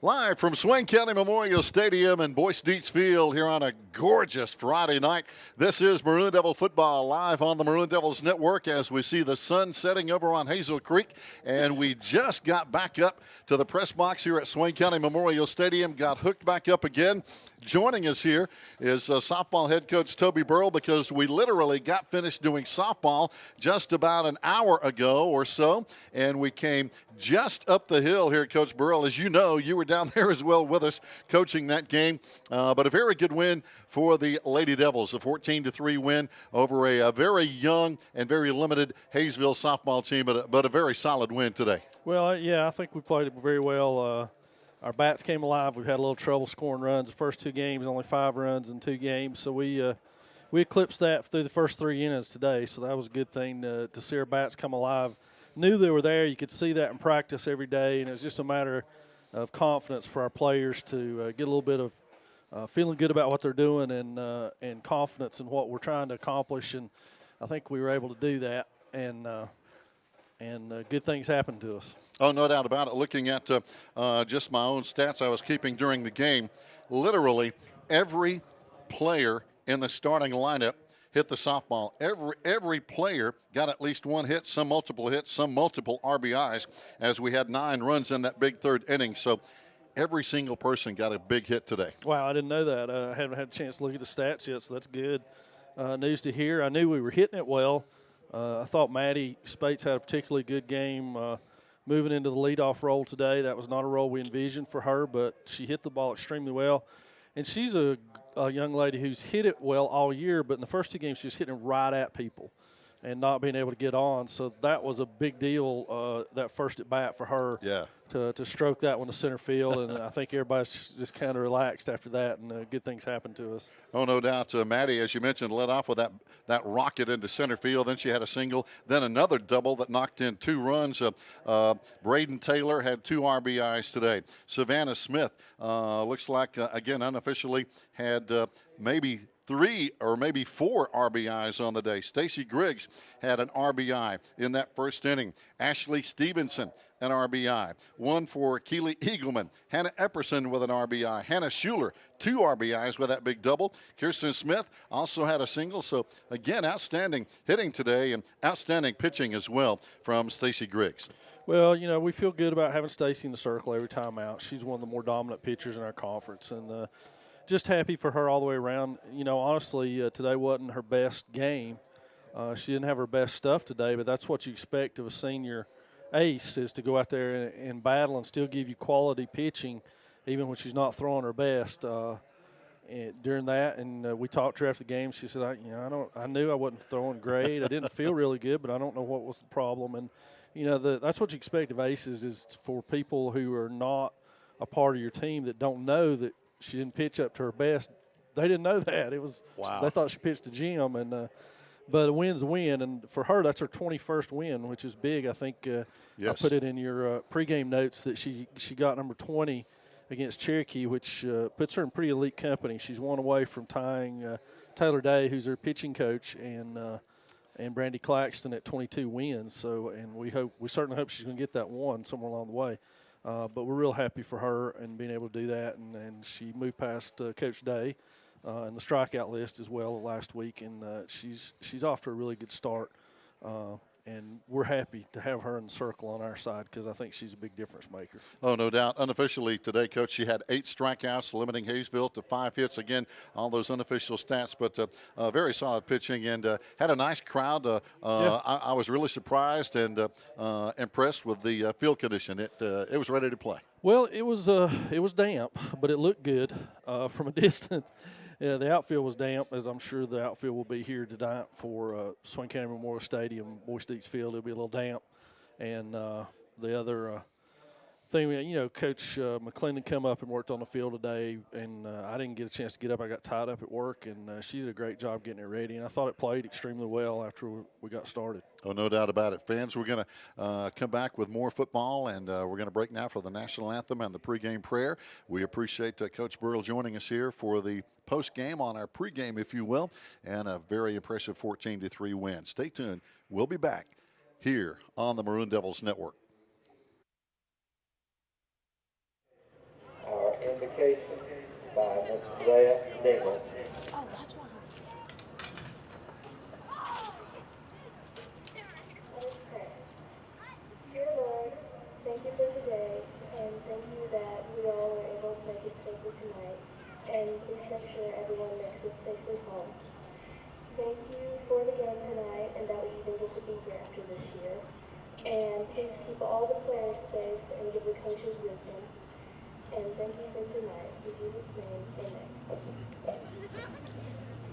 Live from Swain County Memorial Stadium in Boyce Dietz Field here on a gorgeous Friday night. This is Maroon Devil football live on the Maroon Devils Network as we see the sun setting over on Hazel Creek. And we just got back up to the press box here at Swain County Memorial Stadium, got hooked back up again. Joining us here is softball head coach Toby Burrell, because we literally got finished doing softball just about an hour ago or so, and we came just up the hill here, Coach Burrell. As you know, you were down there as well with us coaching that game, but a very good win for the Lady Devils, a 14-3 win over a very young and very limited Hayesville softball team, but a very solid win today. Well, yeah, I think we played it very well. Our bats came alive. We've had a little trouble scoring runs. The first two games, only 5 runs in 2 games. So we eclipsed that through the first 3 innings today. So that was a good thing to see our bats come alive. Knew they were there. You could see that in practice every day, and it was just a matter of confidence for our players to get a little bit of feeling good about what they're doing and confidence in what we're trying to accomplish. And I think we were able to do that. And good things happened to us. Oh, no doubt about it. Looking at just my own stats I was keeping during the game, literally every player in the starting lineup hit the softball. Every player got at least 1 hit, some multiple hits, some multiple RBIs, as we had 9 runs in that big third inning. So every single person got a big hit today. Wow, I didn't know that. I haven't had a chance to look at the stats yet, so that's good news to hear. I knew we were hitting it well. I thought Maddie Spates had a particularly good game moving into the leadoff role today. That was not a role we envisioned for her, but she hit the ball extremely well. And she's a young lady who's hit it well all year, but in the first 2 games she was hitting it right at people and not being able to get on. So that was a big deal, that first at bat for her. Yeah. To stroke that one to center field, and I think everybody's just kind of relaxed after that, and good things happened to us. Oh, no doubt. Maddie, as you mentioned, led off with that rocket into center field. Then she had a single, then another double that knocked in 2 runs. Braden Taylor had 2 RBIs today. Savannah Smith looks like, again, unofficially had maybe 3 or maybe 4 RBIs on the day. Stacy Griggs had an RBI in that first inning. Ashley Stevenson, an RBI. 1 for Keely Eagleman. Hannah Epperson with an RBI. Hannah Schuler, 2 RBIs with that big double. Kirsten Smith also had a single. So, again, outstanding hitting today and outstanding pitching as well from Stacy Griggs. Well, you know, we feel good about having Stacy in the circle every time out. She's one of the more dominant pitchers in our conference, and just happy for her all the way around. You know, honestly, today wasn't her best game. She didn't have her best stuff today, but that's what you expect of a senior ace, is to go out there and battle and still give you quality pitching even when she's not throwing her best. During that, and we talked to her after the game. She said, I knew I wasn't throwing great. I didn't feel really good, but I don't know what was the problem. And, you know, that's what you expect of aces, is for people who are not a part of your team that don't know that she didn't pitch up to her best. They didn't know that. It was wow. They thought she pitched to Jim, and but a win's a win, and for her that's her 21st win, which is big. I think yes. I put it in your pregame notes that she got number 20 against Cherokee, which puts her in pretty elite company. She's 1 away from tying Taylor Day, who's her pitching coach, and Brandy Claxton at 22 wins. So, and we certainly hope she's going to get that 1 somewhere along the way. But we're real happy for her and being able to do that, and she moved past Coach Day and the strikeout list as well last week, and she's off to a really good start. And we're happy to have her in the circle on our side, because I think she's a big difference maker. Oh, no doubt. Unofficially today, Coach, she had 8 strikeouts, limiting Hayesville to 5 hits. Again, all those unofficial stats, but very solid pitching, and had a nice crowd. Yeah. I was really surprised and impressed with the field condition. It was ready to play. Well, it was damp, but it looked good from a distance. Yeah, the outfield was damp, as I'm sure the outfield will be here tonight for Swain County Memorial Stadium, Boyce Dietz Field. It'll be a little damp. And the other thing, you know, Coach McClendon come up and worked on the field today, and I didn't get a chance to get up. I got tied up at work, and she did a great job getting it ready. And I thought it played extremely well after we got started. Oh, no doubt about it. Fans, we're going to come back with more football, and we're going to break now for the national anthem and the pregame prayer. We appreciate Coach Burrell joining us here for the post-game on our pregame, if you will, and a very impressive 14-3 win. Stay tuned. We'll be back here on the Maroon Devils Network. invocation by Ms. Rhea Dingle. Oh, that's why. Dear Lord, thank you for today, and thank you that we all were able to make it safely tonight, and please make sure everyone makes it safely home. Thank you for the game tonight, and that we even get to be here after this year. And please keep all the players safe and give the coaches wisdom. And thank you for tonight. In Jesus' name, amen.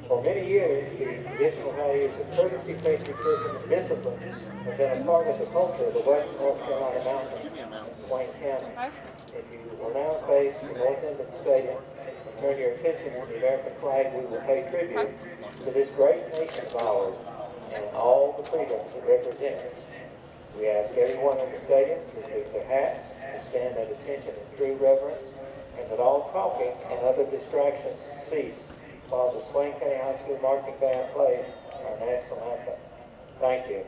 For many years, the traditional values of courtesy, patriotism, and discipline have been a part of the culture of the Western North Carolina Mountains and Swain County. If you will now face the north end of the stadium and turn your attention to the American flag, we will pay tribute to this great nation of ours and all the freedoms it represents. We ask everyone in the stadium to remove their hats, to stand at attention in true reverence, and that all talking and other distractions cease while the Swain County High School Marching Band plays our national anthem. Thank you.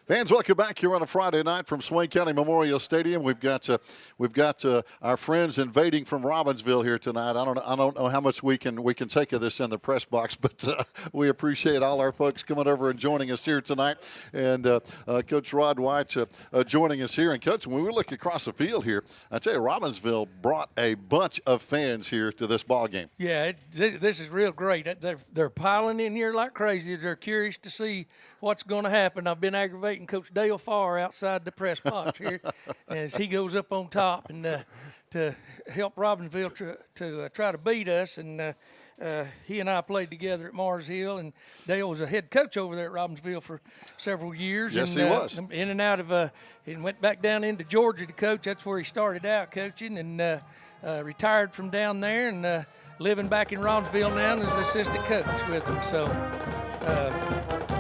Fans, welcome back here on a Friday night from Swain County Memorial Stadium. We've got our friends invading from Robbinsville here tonight. I don't know how much we can take of this in the press box, but we appreciate all our folks coming over and joining us here tonight. And Coach Rod White joining us here. And Coach, when we look across the field here, I tell you, Robbinsville brought a bunch of fans here to this ball game. Yeah, this is real great. They're piling in here like crazy. They're curious to see what's going to happen. I've been aggravating Coach Dale Farr outside the press box here as he goes up on top and to help Robbinsville to try to beat us. And he and I played together at Mars Hill, and Dale was a head coach over there at Robbinsville for several years. Yes, and, he was. In and out of he went back down into Georgia to coach. That's where he started out coaching, and retired from down there and living back in Robbinsville now as assistant coach with them. So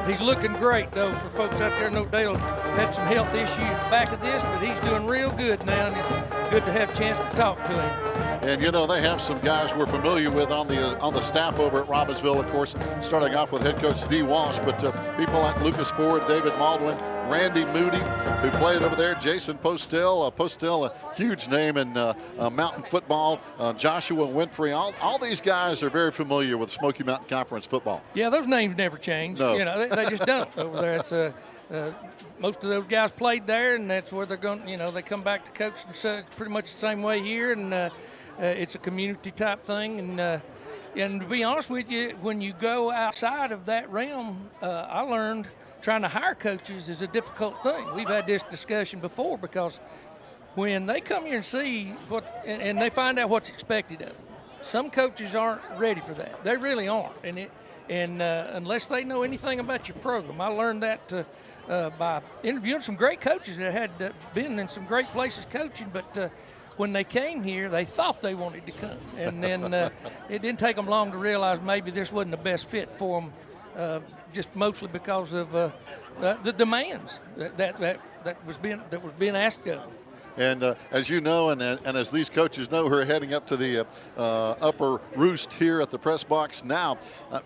he's looking great, though, for folks out there. I know Dale had some health issues back of this, but he's doing real good now, and it's good to have a chance to talk to him. And, you know, they have some guys we're familiar with on the staff over at Robbinsville, of course, starting off with head coach Dee Walsh, but people like Lucas Ford, David Maldwin, Randy Moody, who played over there, Jason Postel, a huge name in mountain football, Joshua Winfrey. All these guys are very familiar with Smoky Mountain Conference football. Yeah, those names never change. No. You know, they just don't over there. It's most of those guys played there, and that's where they're going. You know, they come back to coach, and so it's pretty much the same way here, and it's a community type thing. And to be honest with you, when you go outside of that realm, I learned trying to hire coaches is a difficult thing. We've had this discussion before, because when they come here and see and they find out what's expected of them, some coaches aren't ready for that. They really aren't, and unless they know anything about your program. I learned that by interviewing some great coaches that had been in some great places coaching, but when they came here, they thought they wanted to come, and then it didn't take them long to realize maybe this wasn't the best fit for them, just mostly because of the demands that was being asked of them. And as you know, and as these coaches know, we're heading up to the upper roost here at the press box now.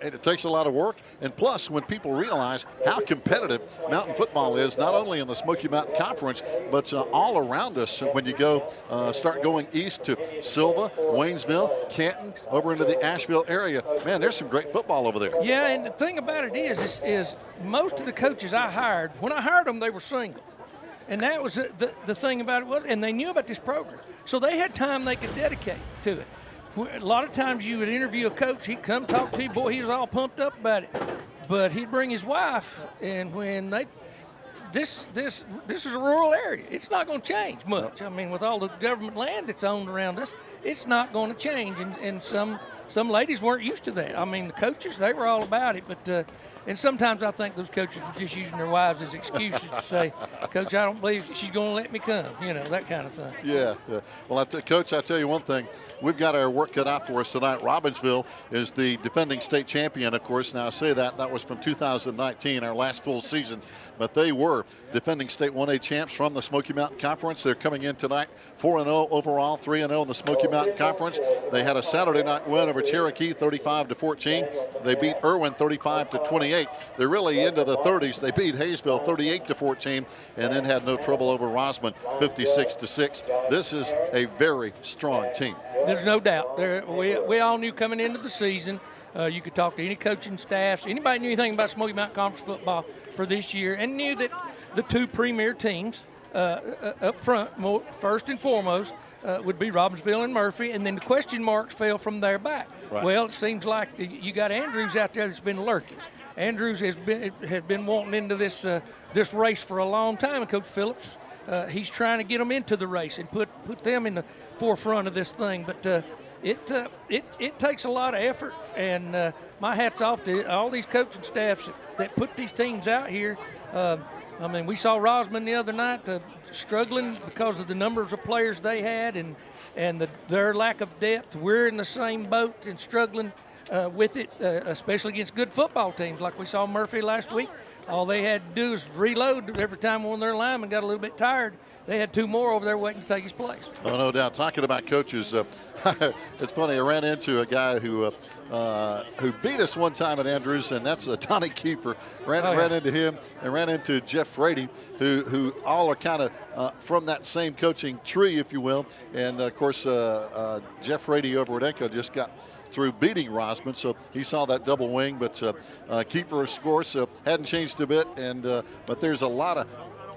It takes a lot of work. And plus, when people realize how competitive mountain football is, not only in the Smoky Mountain Conference, but all around us when you go start going east to Silva, Waynesville, Canton, over into the Asheville area. Man, there's some great football over there. Yeah, and the thing about it is most of the coaches I hired, when I hired them, they were single. And that was the thing about it was, and they knew about this program. So they had time they could dedicate to it. A lot of times you would interview a coach, he'd come talk to you, boy, he was all pumped up about it. But he'd bring his wife, and when this is a rural area. It's not going to change much. I mean, with all the government land that's owned around us, it's not going to change. And some ladies weren't used to that. I mean, the coaches, they were all about it. But and sometimes I think those coaches were just using their wives as excuses to say, Coach, I don't believe she's going to let me come, that kind of thing. Yeah. Well, Coach, I tell you one thing. We've got our work cut out for us tonight. Robbinsville is the defending state champion, of course. Now, I say that was from 2019, our last full season. But they were defending state 1A champs from the Smoky Mountain Conference. They're coming in tonight 4-0 overall, 3-0 in the Smoky Mountain Conference. They had a Saturday night win over Cherokee, 35-14. They beat Irwin 35-28. They're really into the 30s. They beat Hayesville 38-14, and then had no trouble over Rosman 56-6. This is a very strong team. There's no doubt. We all knew coming into the season. You could talk to any coaching staffs. Anybody knew anything about Smoky Mountain Conference football for this year, and knew that the two premier teams up front, first and foremost, would be Robbinsville and Murphy, and then the question marks fell from there back. Right. Well, it seems like you got Andrews out there that's been lurking. Andrews has been wanting into this race for a long time, and Coach Phillips, he's trying to get them into the race and put them in the forefront of this thing. But it takes a lot of effort, and my hat's off to all these coaching staffs that put these teams out here. I mean, we saw Rosman the other night struggling because of the numbers of players they had and their lack of depth. We're in the same boat and struggling with it, especially against good football teams like we saw Murphy last week. All they had to do is reload every time one of their linemen got a little bit tired. They had two more over there waiting to take his place. Oh, no doubt. Talking about coaches, it's funny. I ran into a guy who beat us one time at Andrews, and that's Donnie Kiefer. Ran into him and ran into Jeff Frady, who all are kind of from that same coaching tree, if you will. And, of course, Jeff Frady over at Enco just got through beating Rosman, so he saw that double wing. But Kiefer, of course, hadn't changed a bit. But there's a lot of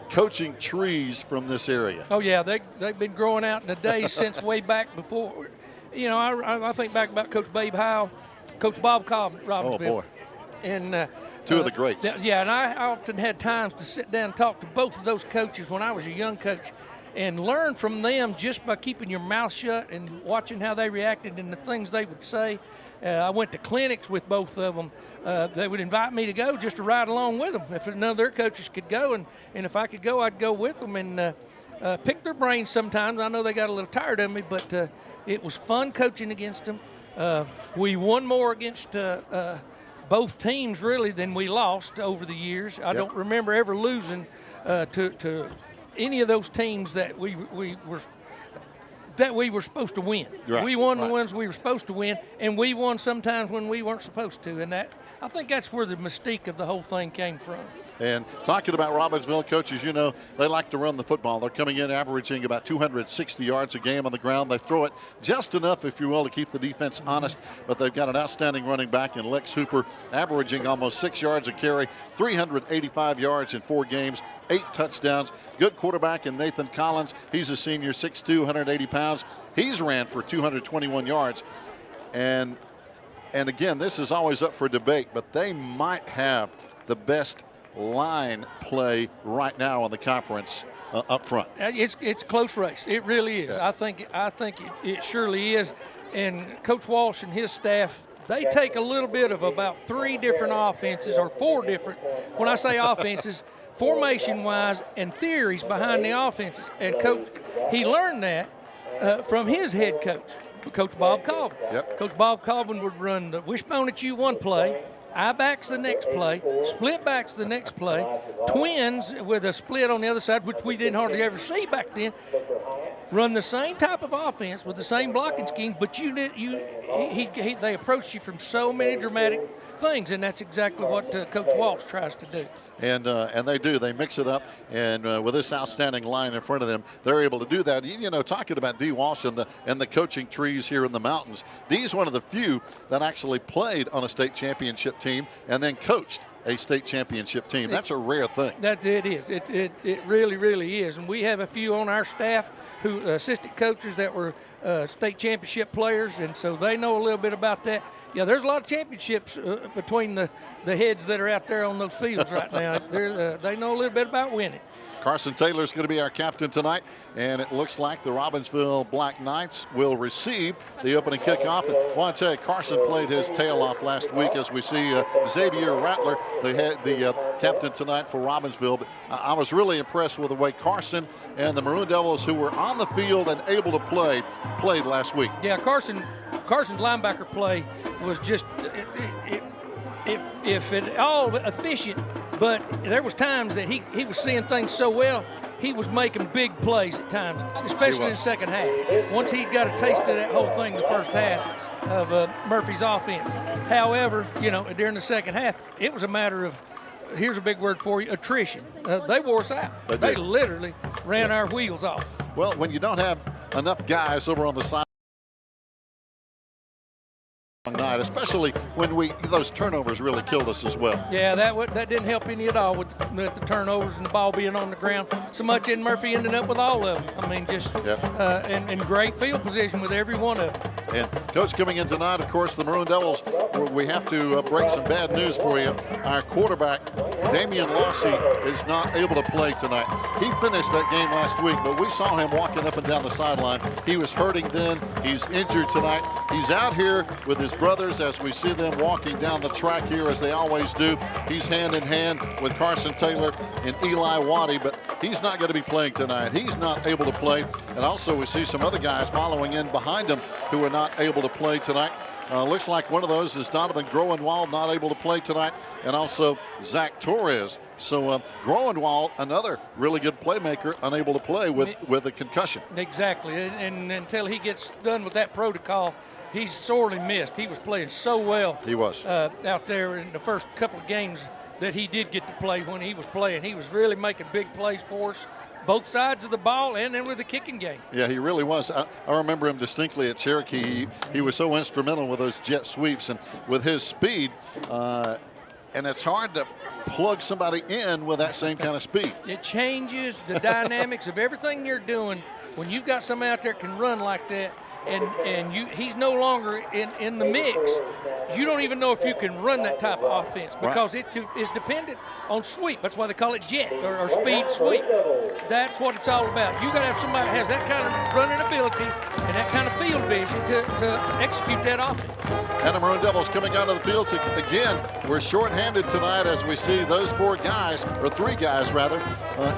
coaching trees from this area. Oh, yeah, they've been growing out in the days since way back before. I think back about Coach Babe Howe, Coach Bob Cobb at Robbinsville. Oh, boy. And two of the greats. Yeah, and I often had times to sit down and talk to both of those coaches when I was a young coach and learn from them just by keeping your mouth shut and watching how they reacted and the things they would say. I went to clinics with both of them. They would invite me to go just to ride along with them if none of their coaches could go. And if I could go, I'd go with them and pick their brains sometimes. I know they got a little tired of me, but it was fun coaching against them. We won more against both teams, really, than we lost over the years. I don't remember ever losing to any of those teams that we were supposed to win. Right. We won the ones we were supposed to win, and we won sometimes when we weren't supposed to. And I think that's where the mystique of the whole thing came from. And talking about Robbinsville coaches, they like to run the football. They're coming in averaging about 260 yards a game on the ground. They throw it just enough, if you will, to keep the defense honest. But they've got an outstanding running back in Lex Hooper, averaging almost 6 yards a carry, 385 yards in 4 games, 8 touchdowns. Good quarterback in Nathan Collins. He's a senior, 6'2", 180 pounds. He's ran for 221 yards. And again, this is always up for debate, but they might have the best line play right now in the conference up front. It's a close race. It really is. Yeah. I think it surely is. And Coach Walsh and his staff, they take a little bit of about 3 different offenses, or 4 different. When I say offenses, formation-wise and theories behind the offenses. And Coach, he learned that from his head coach, Coach Bob Colvin. Yep. Coach Bob Colvin would run the wishbone at you one play, I-backs the next play, split backs the next play, twins with a split on the other side, which we didn't hardly ever see back then. Run the same type of offense with the same blocking scheme, but they approach you from so many dramatic things, and that's exactly what Coach Walsh tries to do. And they do. They mix it up, and with this outstanding line in front of them, they're able to do that. You know, talking about D. Walsh and the coaching trees here in the mountains, D's one of the few that actually played on a state championship team and then coached a state championship team. That's a rare thing. That it is. It really, really is. And we have a few on our staff who assistant coaches that were state championship players, and so they know a little bit about that. Yeah, there's a lot of championships between the heads that are out there on those fields right now. They know a little bit about winning. Carson Taylor is going to be our captain tonight, and it looks like the Robbinsville Black Knights will receive the opening kickoff. And I want to tell you, Carson played his tail off last week, as we see Xavier Rattler, the captain tonight for Robbinsville. But I was really impressed with the way Carson and the Maroon Devils, who were on the field and able to play, played last week. Yeah, Carson's linebacker play was just if at all efficient, but there was times that he was seeing things so well, he was making big plays at times, especially in the second half. Once he got a taste of that whole thing, the first half of Murphy's offense. However, you know, during the second half, it was a matter of, here's a big word for you, attrition. They wore us out. They literally ran our wheels off. Well, when you don't have enough guys over on the side night, especially when those turnovers really killed us as well. Yeah, that didn't help any at all with the turnovers and the ball being on the ground so much. And Murphy ended up with all of them. I mean, just in great field position with every one of them. And Coach, coming in tonight, of course, the Maroon Devils, we have to break some bad news for you. Our quarterback, Damian Lossy, is not able to play tonight. He finished that game last week, but we saw him walking up and down the sideline. He was hurting then. He's injured tonight. He's out here with his brothers as we see them walking down the track here, as they always do. He's hand in hand with Carson Taylor and Eli Waddy, but he's not going to be playing tonight. He's not able to play. And also we see some other guys following in behind him who are not able to play tonight. Looks like one of those is Donovan Groenwald, not able to play tonight, and also Zach Torres. So Groenwald, another really good playmaker, unable to play with a concussion. Exactly, and until he gets done with that protocol, he's sorely missed. He was playing so well. He was out there in the first couple of games that he did get to play. When he was playing, he was really making big plays for us, both sides of the ball and then with the kicking game. Yeah, he really was. I remember him distinctly at Cherokee. He was so instrumental with those jet sweeps and with his speed. And it's hard to plug somebody in with that same kind of speed. It changes the dynamics of everything you're doing when you've got somebody out there can run like that. And he's no longer in the mix. You don't even know if you can run that type of offense because it is dependent on sweep. That's why they call it jet or speed sweep. That's what it's all about. You got to have somebody that has that kind of running ability and that kind of field vision to execute that offense. And the Maroon Devils coming out of the field. So again, we're shorthanded tonight as we see those three guys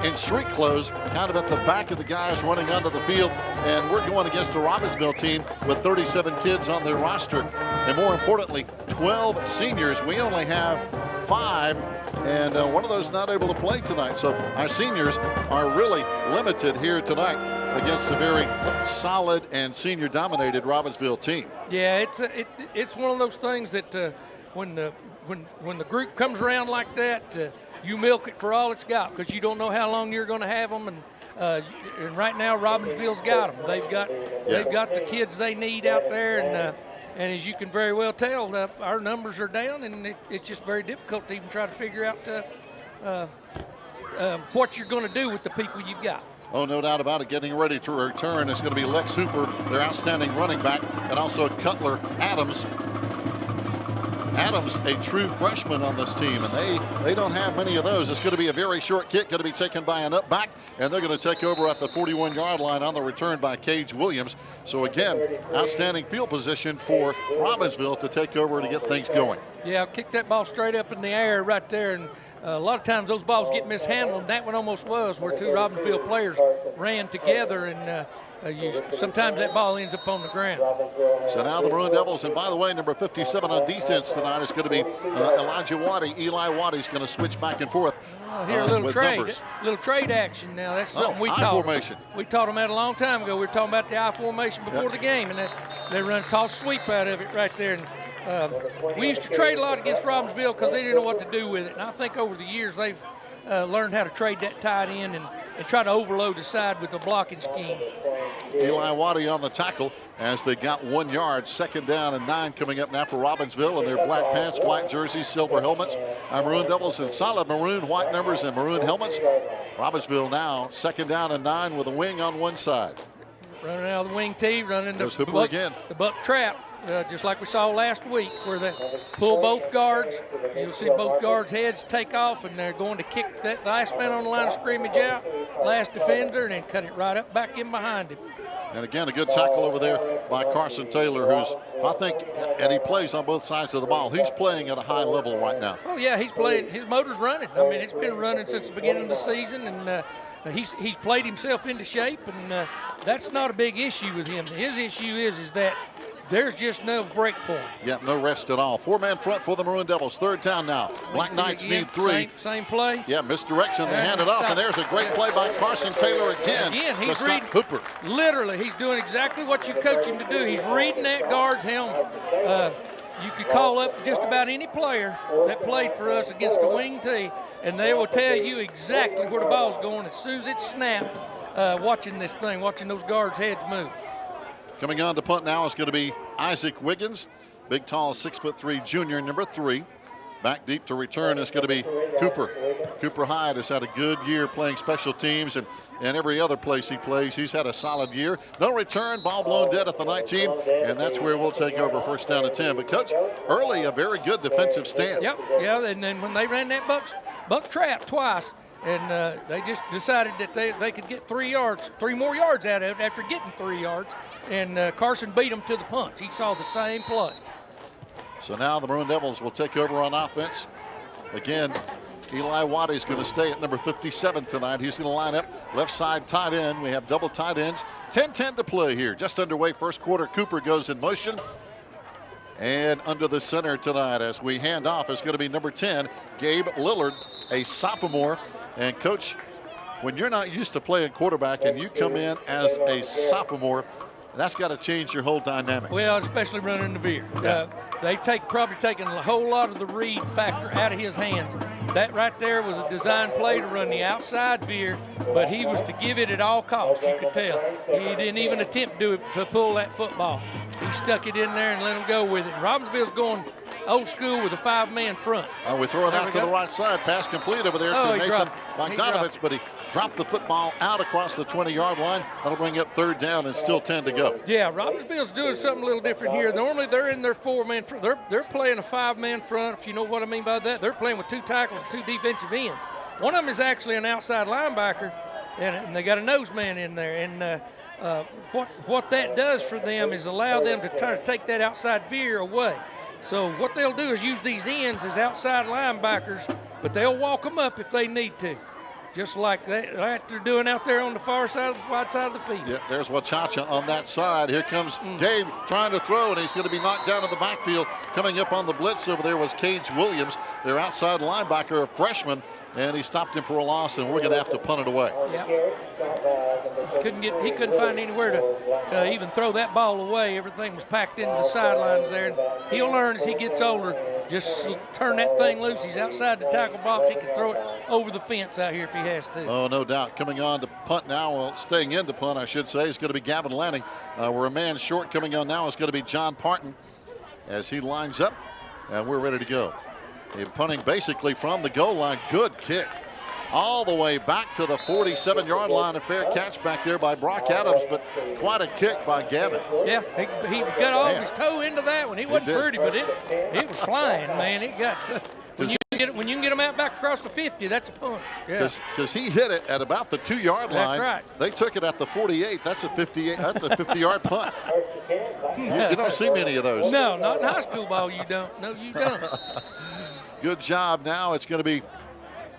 in street clothes, kind of at the back of the guys running onto the field. And we're going against a Robbinsville team with 37 kids on their roster, and more importantly 12 seniors. We only have 5, and one of those not able to play tonight, so our seniors are really limited here tonight against a very solid and senior dominated Robbinsville team. Yeah, it's one of those things that when the group comes around like that, you milk it for all it's got, because you don't know how long you're going to have them. And right now, Robbinsville's got them. They've got the kids they need out there, and as you can very well tell, our numbers are down, and it's just very difficult to even try to figure out what you're going to do with the people you've got. Oh, no doubt about it. Getting ready to return is going to be Lex Hooper, their outstanding running back, and also Cutler Adams. Adams, a true freshman on this team, and they don't have many of those. It's going to be a very short kick, going to be taken by an up back, and they're going to take over at the 41-yard line on the return by Cage Williams. So again, outstanding field position for Robbinsville to take over to get things going. Yeah, kick that ball straight up in the air right there, a lot of times those balls get mishandled, and that one almost was, where two Robbinsville players ran together, and sometimes that ball ends up on the ground. So now the Maroon Devils, and by the way, number 57 on defense tonight is going to be Elijah Waddy. Eli Waddy's going to switch back and forth. Here, a little trade, numbers. little trade action now. That's something we I taught formation. them. We taught them that a long time ago. We were talking about the I formation before the game, and they run a toss sweep out of it right there. And we used to trade a lot against Robbinsville because they didn't know what to do with it. And I think over the years they've learned how to trade that tight end and try to overload the side with the blocking scheme. Eli Waddy on the tackle as they got 1 yard. 2nd down and 9 coming up now for Robbinsville, and their black pants, white jerseys, silver helmets. Maroon Devils in solid maroon, white numbers, and maroon helmets. Robbinsville now 2nd down and 9 with a wing on one side. Running out of the wing tee, running the buck trap, just like we saw last week, where they pull both guards. You'll see both guards' heads take off, and they're going to kick that last man on the line of scrimmage out, last defender, and then cut it right up back in behind him. And again, a good tackle over there by Carson Taylor, who's, I think, and he plays on both sides of the ball. He's playing at a high level right now. Oh, yeah, he's playing. His motor's running. I mean, it's been running since the beginning of the season, and he's played himself into shape, and that's not a big issue with him. His issue is that there's just no break for him. Yeah, no rest at all. 4-man front for the Maroon Devils. 3rd down now. Black Knights need 3. Same play. Yeah, misdirection. They hand it off, and there's a great play by Carson Taylor again. He's reading Hooper. Literally, he's doing exactly what you coach him to do. He's reading that guard's helmet. You could call up just about any player that played for us against the wing tee, and they will tell you exactly where the ball's going as soon as it's snapped, watching this thing, watching those guards' heads move. Coming on to punt now is going to be Isaac Wiggins, big, tall, 6'3" junior, number 3. Back deep to return is going to be Cooper. Cooper Hyde has had a good year playing special teams, and every other place he plays, he's had a solid year. No return, ball blown dead at the 19, and that's where we'll take over 1st down and 10. But, Coach, early a very good defensive stand. Yep, yeah, and then when they ran that buck trap twice, and they just decided that they could get 3 more yards out of it after getting 3 yards, and Carson beat them to the punch. He saw the same play. So now the Maroon Devils will take over on offense. Again, Eli Waddy's going to stay at number 57 tonight. He's going to line up left side tight end. We have double tight ends. 10-10 to play here. Just underway, 1st quarter. Cooper goes in motion. And under the center tonight as we hand off is going to be number 10, Gabe Lillard, a sophomore. And, Coach, when you're not used to playing quarterback and you come in as a sophomore, that's got to change your whole dynamic. Well, especially running the veer. They probably taken a whole lot of the read factor out of his hands. That right there was a design play to run the outside veer, but he was to give it at all costs, you could tell. He didn't even attempt to pull that football. He stuck it in there and let him go with it. And Robbinsville's going old school with a 5-man front. We throw it out to the right side. Pass complete over there to Nathan Bogdanovich, but he dropped the football out across the 20-yard line. That'll bring up 3rd down and still 10 to go. Yeah, Robbinsville's doing something a little different here. Normally they're in their 4-man front. They're playing a 5-man front, if you know what I mean by that. They're playing with 2 tackles and 2 defensive ends. One of them is actually an outside linebacker, and they got a nose man in there. And what that does for them is allow them to try to take that outside veer away. So what they'll do is use these ends as outside linebackers, but they'll walk them up if they need to, just like they're doing out there on the far side, the wide side of the field. Yeah, there's Wachacha on that side. Here comes Gabe trying to throw, and he's going to be knocked down in the backfield. Coming up on the blitz over there was Cage Williams, their outside linebacker, a freshman, and he stopped him for a loss, and we're going to have to punt it away. Yep. He couldn't find anywhere to even throw that ball away. Everything was packed into the sidelines there. And he'll learn as he gets older. Just turn that thing loose. He's outside the tackle box. He can throw it over the fence out here if he has to. Oh, no doubt. Coming on to punt now, well, staying in to punt, I should say, is going to be Gavin Lanning. We're a man short. Coming on now is going to be John Parton as he lines up, and we're ready to go. They're punting basically from the goal line. Good kick. All the way back to the 47-yard line. A fair catch back there by Brock Adams, but quite a kick by Gavin. Yeah, he got all his toe into that one. He wasn't pretty, but it was flying, man. It got when you can get him out back across the 50, that's a punt. Because he hit it at about the 2-yard line. That's right. They took it at the 48. That's a 58. That's a 50-yard punt. You don't see many of those. No, not in high school ball. You don't. No, you don't. Good job. Now it's going to be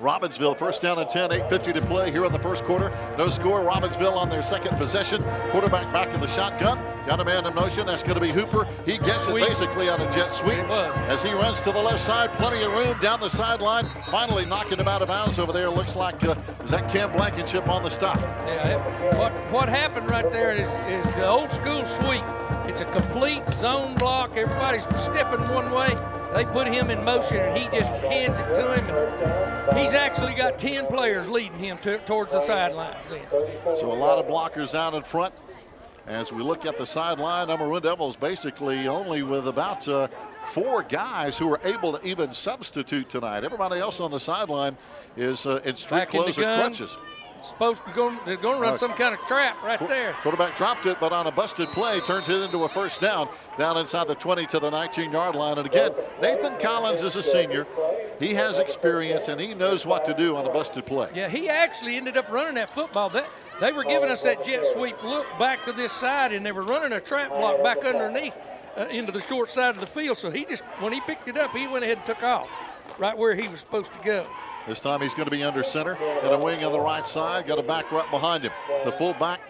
Robbinsville first down and 10, 8:50 to play here in the first quarter. No score. Robbinsville on their second possession. Quarterback back in the shotgun. Got a man in motion. That's going to be Hooper. He gets it basically on a jet sweep as he runs to the left side. Plenty of room down the sideline. Finally knocking him out of bounds over there. Looks like is that Cam Blankenship on the stop? Yeah. What happened right there is the old school sweep. It's a complete zone block. Everybody's stepping one way. They put him in motion, and he just hands it to him. And he's actually got 10 players leading him towards the sidelines then. So a lot of blockers out in front. As we look at the sideline, the Maroon Devils basically only with about 4 guys who are able to even substitute tonight. Everybody else on the sideline is in street clothes or crutches. They're going to run some kind of trap right there. Quarterback dropped it, but on a busted play, turns it into a first down inside the 20 to the 19-yard line. And again, Nathan Collins is a senior. He has experience, and he knows what to do on a busted play. Yeah, he actually ended up running that football. They were giving us that jet sweep look back to this side, and they were running a trap block back underneath into the short side of the field. So when he picked it up, he went ahead and took off right where he was supposed to go. This time he's going to be under center and a wing on the right side. Got a back right behind him. The fullback,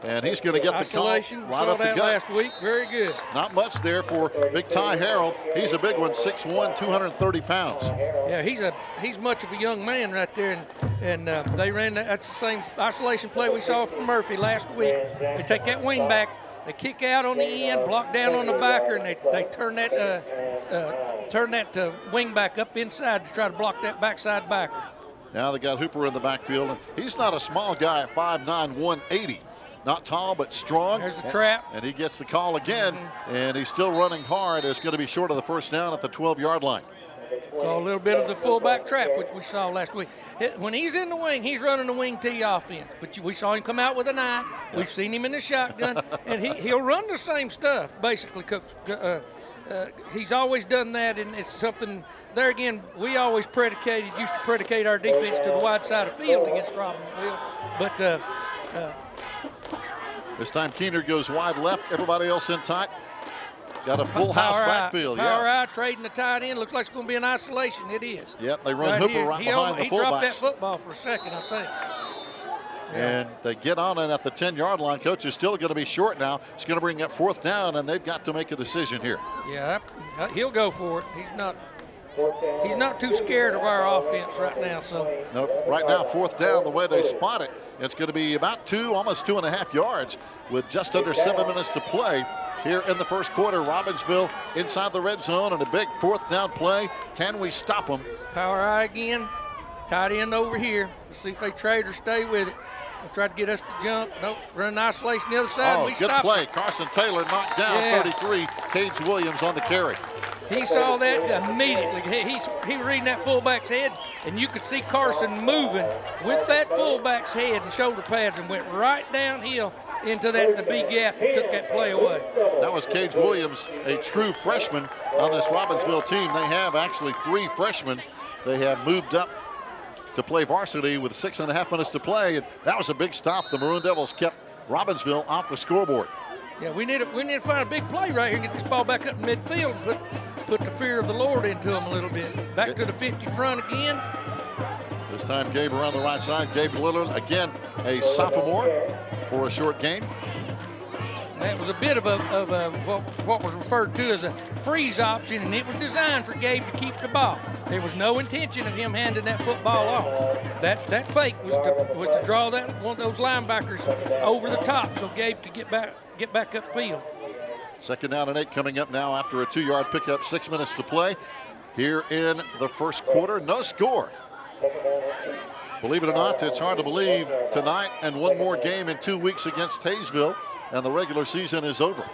and he's going to get the call right up the gut. Last week, very good. Not much there for Big Ty Harrell. He's a big one, 6'1", 230 pounds. Yeah, he's much of a young man right there, and they ran that's the same isolation play we saw from Murphy last week. They take that wing back, they kick out on the end, block down on the backer, and they turn that wing back up inside to try to block that backside backer. Now they got Hooper in the backfield, and he's not a small guy at 5'9", 180. Not tall, but strong. There's the trap. And he gets the call again, and he's still running hard. It's going to be short of the first down at the 12-yard line. So a little bit of the fullback trap, which we saw last week. When he's in the wing, he's running the wing T offense. But we saw him come out with an eye. We've seen him in the shotgun, and he'll run the same stuff, basically, Coach. He's always done that, and it's something there again. We always used to predicate our defense to the wide side of the field against Robbinsville. But this time Keener goes wide left. Everybody else in tight. Got a full house backfield. Power eye trading the tight end. Looks like it's going to be an isolation. It is. Yep, they run Hooper right behind the fullbacks. He dropped that football for a second, I think. And they get on it at the 10-yard line. Coach is still going to be short now. It's going to bring up fourth down, and they've got to make a decision here. Yeah, he'll go for it. He's not too scared of our offense right now. So no, right now fourth down. The way they spot it, it's going to be about almost 2.5 yards with just under 7 minutes to play here in the first quarter. Robbinsville inside the red zone and a big fourth down play. Can we stop them? Power eye again. Tight end over here. Let's see if they trade or stay with it. They'll try to get us to jump. Nope, run isolation the other side. Oh, good play. Carson Taylor knocked down 33. Cage Williams on the carry. He saw that immediately. He was reading that fullback's head, and you could see Carson moving with that fullback's head and shoulder pads and went right downhill into the big gap and took that play away. That was Cage Williams, a true freshman on this Robbinsville team. They have actually 3 freshmen. They have moved up to play varsity with 6.5 minutes to play, and that was a big stop. The Maroon Devils kept Robbinsville off the scoreboard. Yeah, we need to find a big play right here and get this ball back up in midfield and put the fear of the Lord into them a little bit. Back to the 50 front again. This time Gabe around the right side. Gabe Lillard, again, a sophomore for a short game. That was a bit of what was referred to as a freeze option, and it was designed for Gabe to keep the ball. There was no intention of him handing that football off. That fake was to draw one of those linebackers over the top so Gabe could get back upfield. Second down and 8 coming up now after a 2-yard pickup. 6 minutes to play here in the first quarter. No score. Believe it or not, it's hard to believe tonight and one more game in 2 weeks against Hayesville, and the regular season is over.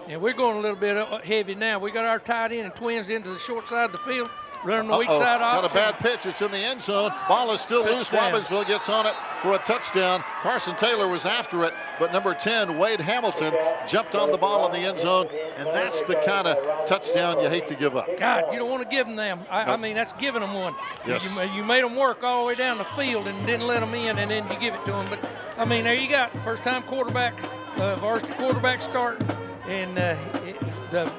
Yeah, we're going a little bit heavy now. We got our tight end and twins into the short side of the field, running the weak side option. Got a bad pitch. It's in the end zone. Ball is still loose. Robbinsville gets on it for a touchdown. Carson Taylor was after it, but number 10, Wade Hamilton, jumped on the ball in the end zone, and that's the kind of touchdown you hate to give up. God, you don't want to give them them. I mean, that's giving them one. Yes. You made them work all the way down the field and didn't let them in, and then you give it to them. But, I mean, there you got first-time quarterback, varsity quarterback starting, and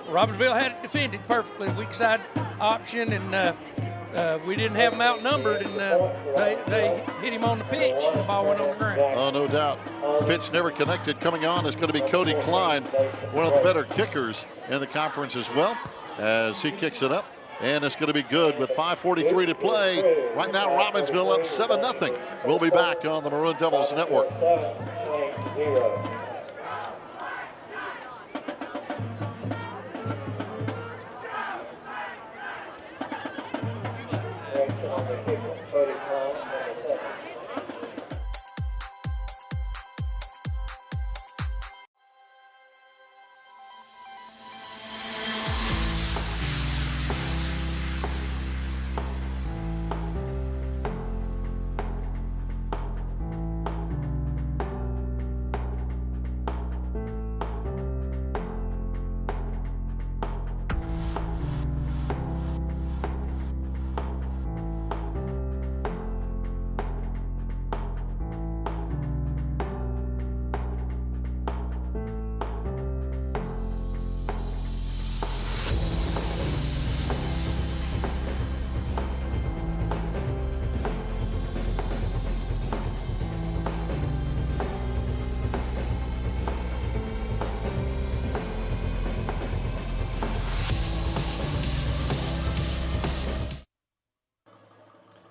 Robbinsville had it defended perfectly. Weak side option, and we didn't have him outnumbered, and they hit him on the pitch, and the ball went on the ground. Oh, no doubt. Pitch never connected. Coming on is going to be Cody Klein, one of the better kickers in the conference as well, as he kicks it up. And it's going to be good with 5:43 to play. Right now, Robbinsville up 7-0. We'll be back on the Maroon Devils Network. 7-0. Action on the kick from Cody Klein, number 7.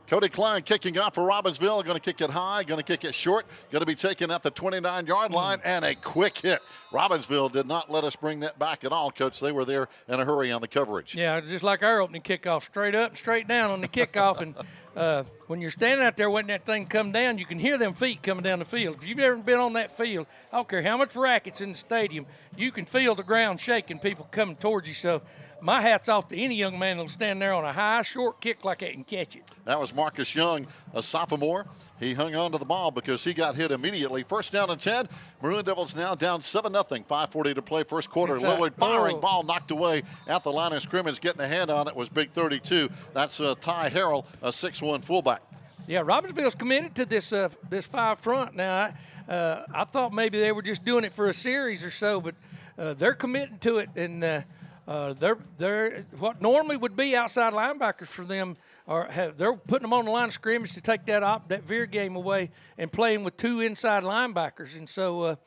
Cody Klein kicking off for Robbinsville. Going to kick it high, going to kick it short, going to be taken at the 29-yard line, and a quick hit. Robbinsville did not let us bring that back at all, Coach. They were there in a hurry on the coverage. Yeah, just like our opening kickoff, straight up and straight down on the kickoff. And when you're standing out there waiting that thing come down, you can hear them feet coming down the field. If you've ever been on that field, I don't care how much racket's in the stadium, you can feel the ground shaking, people coming towards you. So my hat's off to any young man that'll stand there on a high, short kick like that and catch it. That was Marcus Young, a sophomore. He hung on to the ball because he got hit immediately. First down and 10. Maroon Devils now down 7-0. 5:40 to play first quarter. Lillard firing, ball knocked away at the line of scrimmage. Getting a hand on it was Big 32. That's Ty Harrell, a 6'1 fullback. Yeah, Robbinsville's committed to this this five front now. I thought maybe they were just doing it for a series or so, but they're committing to it, and they're what normally would be outside linebackers for them. They're putting them on the line of scrimmage to take that veer game away and playing with two inside linebackers. And so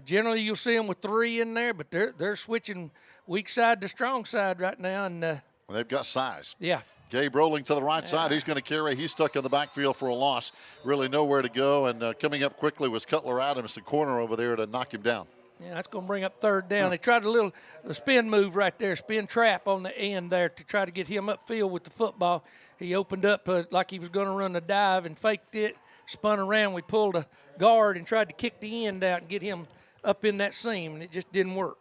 generally you'll see them with three in there, but they're switching weak side to strong side right now. And they've got size. Yeah. Gabe rolling to the right side. He's going to carry. He's stuck in the backfield for a loss. Really nowhere to go. And coming up quickly was Cutler Adams, the corner over there, to knock him down. Yeah, that's going to bring up third down. They tried a spin move right there, spin trap on the end there to try to get him upfield with the football. He opened up like he was going to run a dive and faked it, spun around. We pulled a guard and tried to kick the end out and get him up in that seam, and it just didn't work.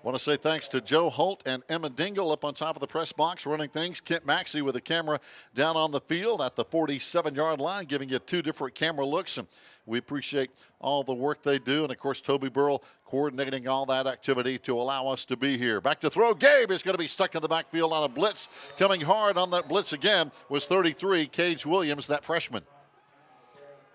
Want to say thanks to Joe Holt and Emma Dingle up on top of the press box running things. Kent Maxey with the camera down on the field at the 47-yard line, giving you two different camera looks. And we appreciate all the work they do. And, of course, Toby Burrell coordinating all that activity to allow us to be here. Back to throw. Gabe is going to be stuck in the backfield on a blitz. Coming hard on that blitz again was 33, Cage Williams, that freshman.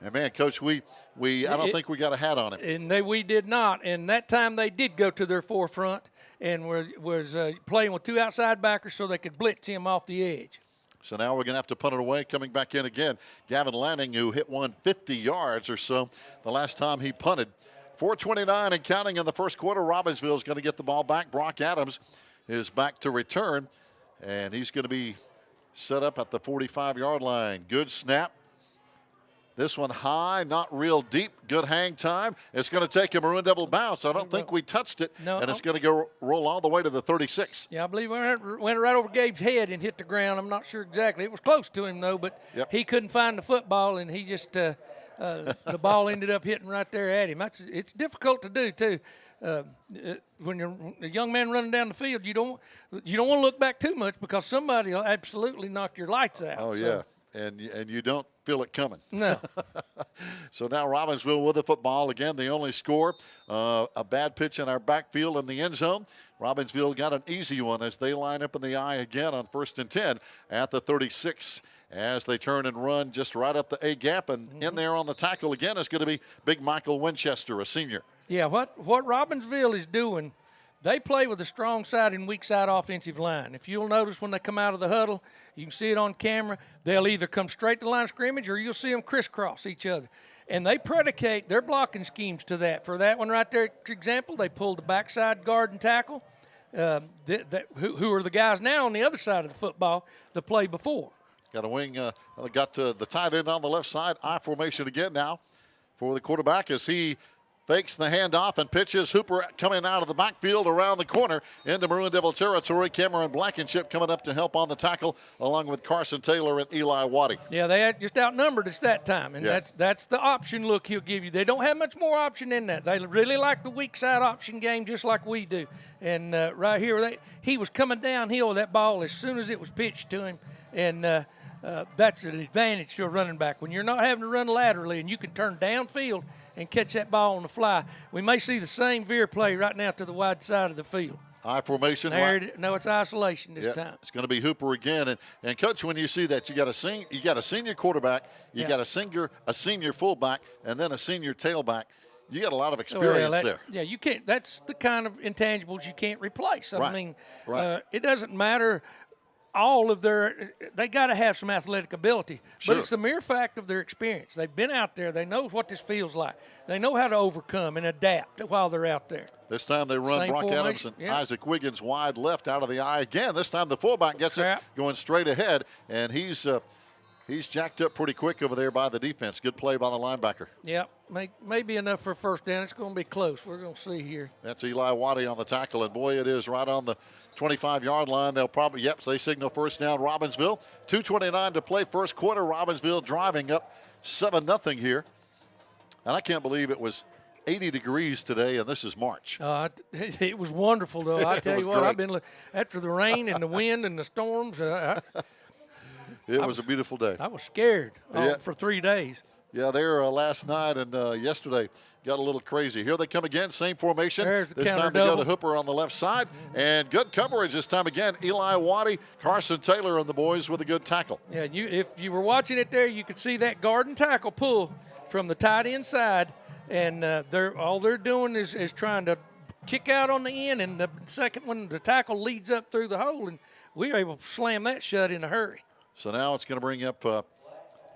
And, man, Coach, I don't think we got a hat on him. And we did not. And that time they did go to their forefront and was playing with two outside backers so they could blitz him off the edge. So now we're going to have to punt it away. Coming back in again, Gavin Lanning, who hit 150 yards or so the last time he punted. 4:29 and counting in the first quarter. Robbinsville is going to get the ball back. Brock Adams is back to return, and he's going to be set up at the 45-yard line. Good snap. This one high, not real deep. Good hang time. It's going to take a Maroon Devil bounce. I don't think we touched it, and it's going to go roll all the way to the 36. Yeah, I believe it went right over Gabe's head and hit the ground. I'm not sure exactly. It was close to him, though, but he couldn't find the football, and he just the ball ended up hitting right there at him. It's difficult to do, too. When you're a young man running down the field, you don't want to look back too much because somebody will absolutely knock your lights out. Oh, yeah. And you don't feel it coming. No. So now Robbinsville with the football. Again, the only score, a bad pitch in our backfield in the end zone. Robbinsville got an easy one as they line up in the eye again on 1st and 10 at the 36 as they turn and run just right up the A-gap. And in there on the tackle again is going to be Big Michael Winchester, a senior. Yeah, what Robbinsville is doing, they play with a strong side and weak side offensive line. If you'll notice when they come out of the huddle, you can see it on camera, they'll either come straight to the line of scrimmage or you'll see them crisscross each other. And they predicate their blocking schemes to that. For that one right there, for example, they pulled the backside guard and tackle, who are the guys now on the other side of the football that played before. Got a wing, got the tight end on the left side. I formation again now for the quarterback as he fakes the handoff and pitches. Hooper coming out of the backfield around the corner into Maroon Devil territory. Cameron Blankenship coming up to help on the tackle along with Carson Taylor and Eli Waddy. Yeah, they had just outnumbered us that time, and that's the option look he'll give you. They don't have much more option than that. They really like the weak side option game just like we do. And right here, he was coming downhill with that ball as soon as it was pitched to him, and that's an advantage to a running back. When you're not having to run laterally and you can turn downfield and catch that ball on the fly. We may see the same veer play right now to the wide side of the field. I formation. No, it's isolation this time. It's going to be Hooper again. And Coach, when you see that, you got a senior quarterback, you got a senior fullback, and then a senior tailback. You got a lot of experience there. Yeah, you can't. That's the kind of intangibles you can't replace. I mean, right. It doesn't matter. They got to have some athletic ability, but it's the mere fact of their experience. They've been out there. They know what this feels like. They know how to overcome and adapt while they're out there. This time they run Brock Adams and Isaac Wiggins wide left out of the eye again. This time the fullback gets it going straight ahead, and he's jacked up pretty quick over there by the defense. Good play by the linebacker. Yep, maybe enough for a first down. It's going to be close. We're going to see here. That's Eli Waddy on the tackle, and boy, it is right on the 25-yard line. They'll probably, so they signal first down Robbinsville. 2:29 to play first quarter. Robbinsville driving up 7-0 here. And I can't believe it was 80 degrees today, and this is March. It was wonderful, though. I tell you what, I've been after the rain and the wind and the storms. It was a beautiful day. I was scared for 3 days. Yeah, there last night and yesterday got a little crazy. Here they come again, same formation. There's the this time they double. go to Hooper on the left side. And good coverage this time again. Eli Waddy, Carson Taylor, and the boys with a good tackle. Yeah, if you were watching it there, you could see that guard and tackle pull from the tight end side. And all they're doing is trying to kick out on the end. And the second one, the tackle leads up through the hole. And we were able to slam that shut in a hurry. So now it's going to bring up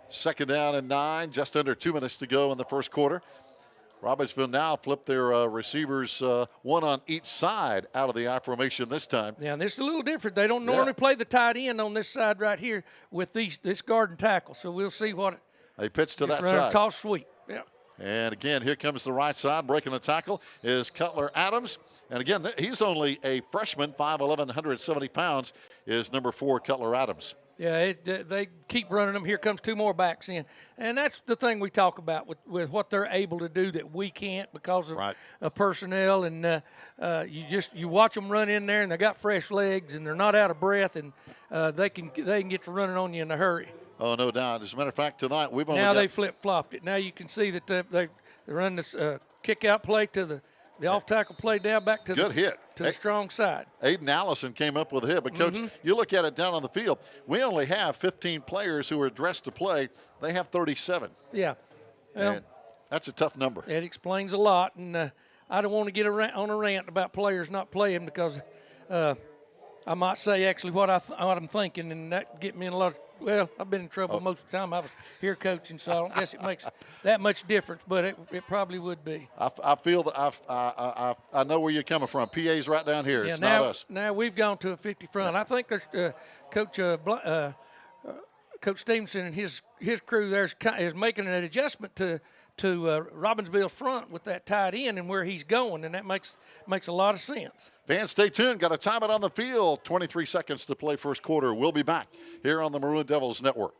second down and 9, just under 2 minutes to go in the first quarter. Robbinsville now flipped their receivers, one on each side out of the I formation this time. Yeah, and this is a little different. They don't normally play the tight end on this side right here with this guard and tackle. So we'll see what they pitch to that run side. Toss sweep. Yeah. And again, here comes the right side. Breaking the tackle is Cutler Adams. And again, he's only a freshman, 5'11", 170 pounds, is number 4, Cutler Adams. Yeah, they keep running them. Here comes 2 more backs in. And that's the thing we talk about with what they're able to do that we can't because of personnel. And you watch them run in there, and they got fresh legs, and they're not out of breath, and they can get to running on you in a hurry. Oh, no doubt. As a matter of fact, tonight we've only they flip-flopped it. Now you can see that they run this kick-out play to the off-tackle play down back to good hit. To the strong side. Aiden Allison came up with a hit. But, Coach, you look at it down on the field, we only have 15 players who are dressed to play. They have 37. Yeah. Well, and that's a tough number. It explains a lot. And I don't want to get on a rant about players not playing because I might say actually what I'm thinking, and that get me in a lot of – well, I've been in trouble most of the time I was here coaching, so I don't guess it makes that much difference, but it probably would be. I feel that I know where you're coming from. PA's right down here. Yeah, it's not us. Now we've gone to a 50 front. I think there's Coach Stevenson and his crew there is making an adjustment to Robbinsville front with that tight end and where he's going, and that makes a lot of sense. Fans, stay tuned. Got to time it on the field. 23 seconds to play first quarter. We'll be back here on the Maroon Devils Network.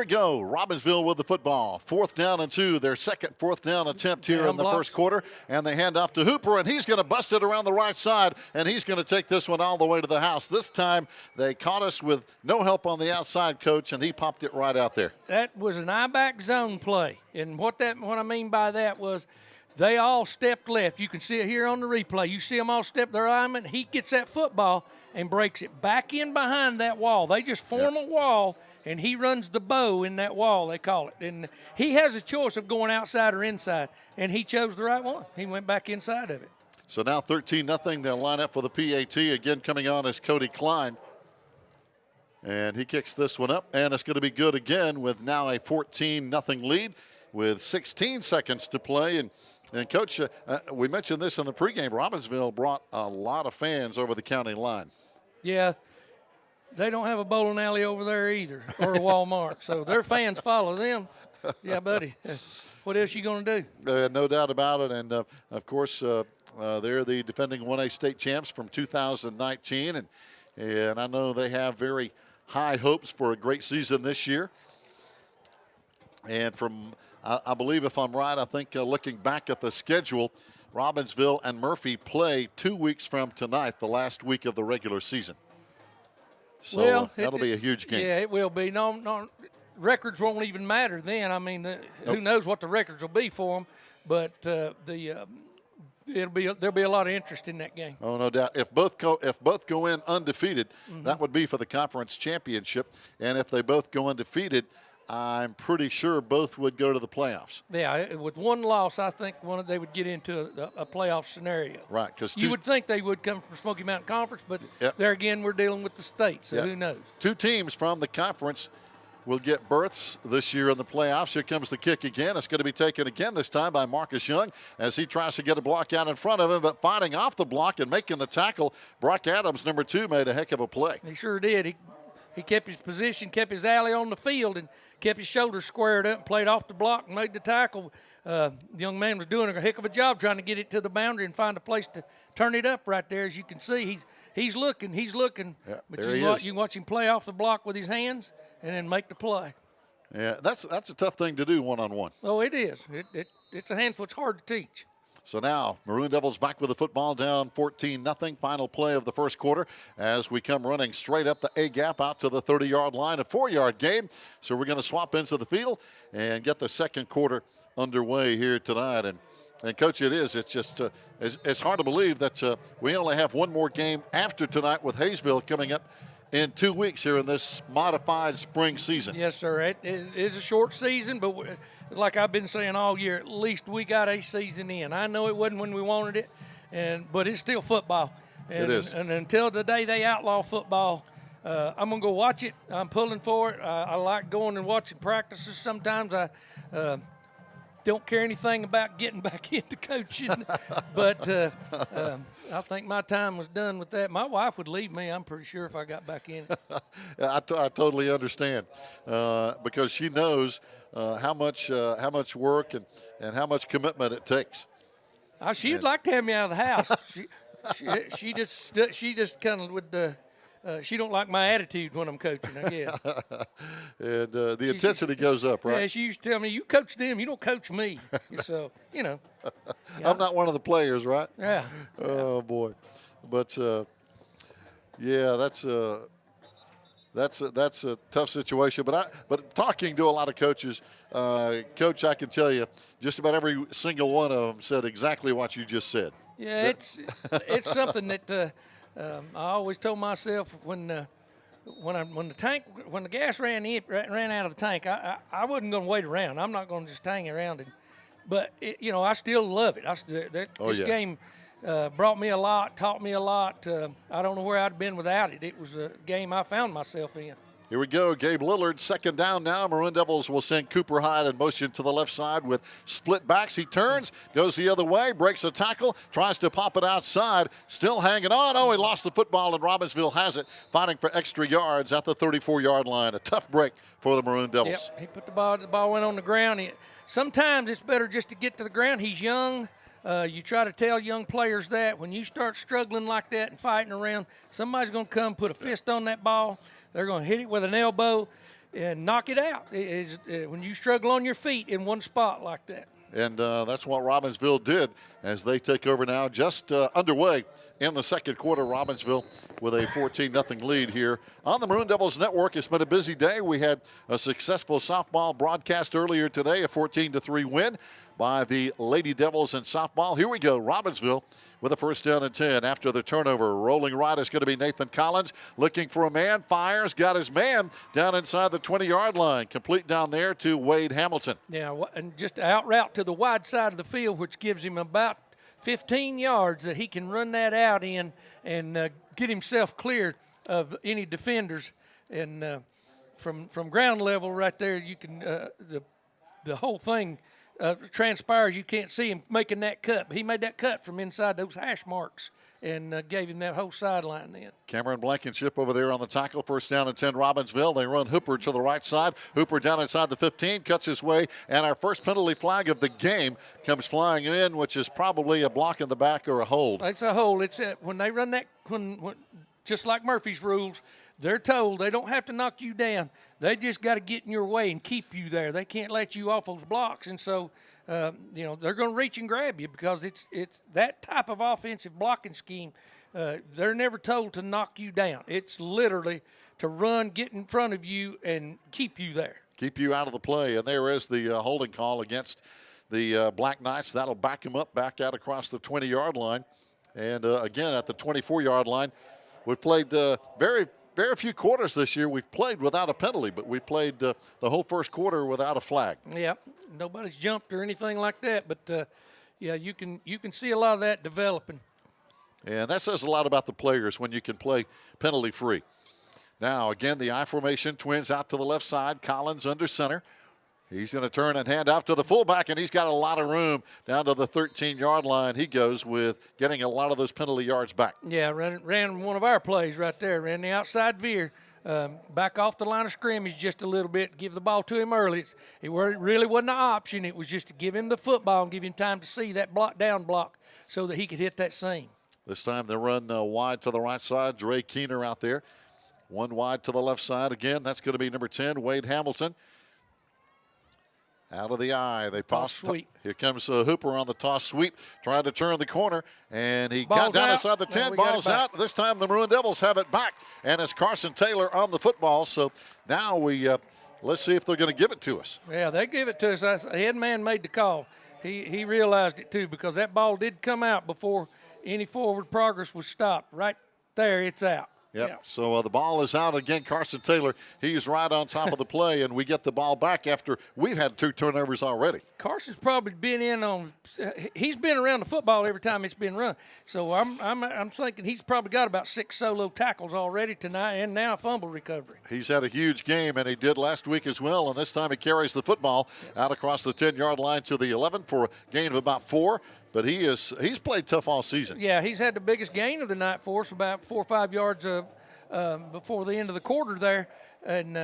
we go. Robbinsville with the football. 4th down and 2. Their second 4th down attempt here in the first quarter. And they hand off to Hooper, and he's going to bust it around the right side, and he's going to take this one all the way to the house. This time they caught us with no help on the outside, Coach, and he popped it right out there. That was an I-back zone play. And what I mean by that was they all stepped left. You can see it here on the replay. You see them all step their alignment. He gets that football and breaks it back in behind that wall. They just form a wall, and he runs the bow in that wall, they call it. And he has a choice of going outside or inside, and he chose the right one. He went back inside of it. So now 13-0. They'll line up for the PAT. Again, coming on is Cody Klein. And he kicks this one up, and it's going to be good again with now a 14-0 lead with 16 seconds to play. And Coach, we mentioned this in the pregame. Robbinsville brought a lot of fans over the county line. Yeah, they don't have a bowling alley over there either, or a Walmart. So their fans follow them. Yeah, buddy. What else you going to do? No doubt about it. And, of course, they're the defending 1A state champs from 2019. And I know they have very high hopes for a great season this year. And I believe, if I'm right, I think looking back at the schedule, Robbinsville and Murphy play 2 weeks from tonight, the last week of the regular season. So that'll be a huge game. Yeah, it will be. No, records won't even matter then. I mean, who knows what the records will be for them? But there'll be a lot of interest in that game. Oh, no doubt. If both go in undefeated, that would be for the conference championship. And if they both go undefeated, I'm pretty sure both would go to the playoffs. Yeah, with one loss, I think they would get into a playoff scenario. Right, because you would think they would come from Smoky Mountain Conference, but there again, we're dealing with the state, so who knows? 2 teams from the conference will get berths this year in the playoffs. Here comes the kick again. It's going to be taken again this time by Marcus Young as he tries to get a block out in front of him, but fighting off the block and making the tackle. Brock Adams, number 2, made a heck of a play. He sure did. He kept his position, kept his alley on the field, and kept his shoulders squared up and played off the block and made the tackle. The young man was doing a heck of a job trying to get it to the boundary and find a place to turn it up right there. As you can see, he's looking. Yeah, but you can watch him play off the block with his hands and then make the play. Yeah, that's a tough thing to do one-on-one. Oh, it is. It's a handful. It's hard to teach. So now Maroon Devils back with the football, down 14-0. Final play of the first quarter as we come running straight up the A-gap out to the 30-yard line, a 4-yard game. So we're going to swap into the field and get the second quarter underway here tonight. And Coach, it's just it's hard to believe that we only have one more game after tonight with Hayesville coming up in 2 weeks here in this modified spring season. Yes, sir. It is a short season, but like I've been saying all year, at least we got a season in. I know it wasn't when we wanted it, but it's still football. It is. And until the day they outlaw football, I'm going to go watch it. I'm pulling for it. I like going and watching practices. Sometimes I don't care anything about getting back into coaching, but I think my time was done with that. My wife would leave me, I'm pretty sure, if I got back in it. I totally understand because she knows how much work and how much commitment it takes. She'd like to have me out of the house. she just kind of would. She don't like my attitude when I'm coaching, I guess. And the intensity goes up, right? Yeah, she used to tell me, you coach them, you don't coach me. So, Yeah. I'm not one of the players, right? Yeah. Oh, boy. But, that's a tough situation. But talking to a lot of coaches, Coach, I can tell you just about every single one of them said exactly what you just said. Yeah, it's something that I always told myself when the gas ran out of the tank, I wasn't going to wait around. I'm not going to just hang around it. But I still love it. This game brought me a lot, taught me a lot. I don't know where I'd been without it. It was a game I found myself in. Here we go. Gabe Lillard, second down now. Maroon Devils will send Cooper Hyde in motion to the left side with split backs. He turns, goes the other way, breaks a tackle, tries to pop it outside, still hanging on. Oh, he lost the football, and Robbinsville has it, fighting for extra yards at the 34-yard line. A tough break for the Maroon Devils. Yep, he put the ball went on the ground. Sometimes it's better just to get to the ground. He's young. You try to tell young players that when you start struggling like that and fighting around, somebody's going to come put a fist on that ball. They're going to hit it with an elbow. and knock it out. When you struggle on your feet in one spot like that. And that's what Robbinsville did as they take over now, just underway in the second quarter. Robbinsville with a 14-0 lead here on the Maroon Devils Network. It's been a busy day. We had a successful softball broadcast earlier today, a 14-3 win by the Lady Devils in softball. Here we go, Robbinsville with a first down and 10 after the turnover. Rolling right is going to be Nathan Collins, looking for a man, fires, got his man down inside the 20-yard line. Complete down there to Wade Hamilton. Yeah, and just out route to the wide side of the field, which gives him about 15 yards that he can run that out in and get himself clear of any defenders. And from ground level right there, you can the whole thing transpires. You can't see him making that cut. But he made that cut from inside those hash marks and gave him that whole sideline then. Cameron Blankenship over there on the tackle. First down and 10, Robbinsville. They run Hooper to the right side. Hooper down inside the 15, cuts his way, and our first penalty flag of the game comes flying in, which is probably a block in the back or a hold. It's a hold. It's when they run that, when just like Murphy's rules, they're told they don't have to knock you down. They just got to get in your way and keep you there. They can't let you off those blocks, and so they're going to reach and grab you because it's that type of offensive blocking scheme. They're never told to knock you down. It's literally to run, get in front of you, and keep you there. Keep you out of the play, and there is the holding call against the Black Knights. That'll back him up back out across the 20-yard line, and again at the 24-yard line. We've played very few quarters this year. We've played without a penalty, but we played the whole first quarter without a flag. Yeah, nobody's jumped or anything like that, but yeah, you can see a lot of that developing. And that says a lot about the players when you can play penalty-free. Now, again, the I formation, Twins out to the left side, Collins under center. He's going to turn and hand off to the fullback, and he's got a lot of room down to the 13-yard line. He goes with getting a lot of those penalty yards back. Yeah, ran one of our plays right there. Ran the outside veer, back off the line of scrimmage just a little bit, give the ball to him early. It really wasn't an option. It was just to give him the football and give him time to see that down block so that he could hit that seam. This time they run wide to the right side. Dre Keener out there. One wide to the left side. Again, that's going to be number 10, Wade Hamilton. Out of the eye, they toss sweep. Here comes Hooper on the toss sweep, trying to turn the corner, and he Ball's got down out. inside the 10. Ball's out. This time the Maroon Devils have it back, and it's Carson Taylor on the football. So now we let's see if they're going to give it to us. Yeah, they give it to us. The head man made the call. He realized it too because that ball did come out before any forward progress was stopped. Right there, it's out. Yep. Yeah. So the ball is out again. Carson Taylor, he's right on top of the play, and we get the ball back after we've had 2 turnovers already. Carson's probably been in on. He's been around the football every time it's been run. So I'm thinking he's probably got about 6 solo tackles already tonight, and now a fumble recovery. He's had a huge game, and he did last week as well. And this time he carries the football out across the 10-yard line to the 11 for a gain of about 4. But he's played tough all season. Yeah, he's had the biggest gain of the night for us, about 4 or 5 yards before the end of the quarter there. And,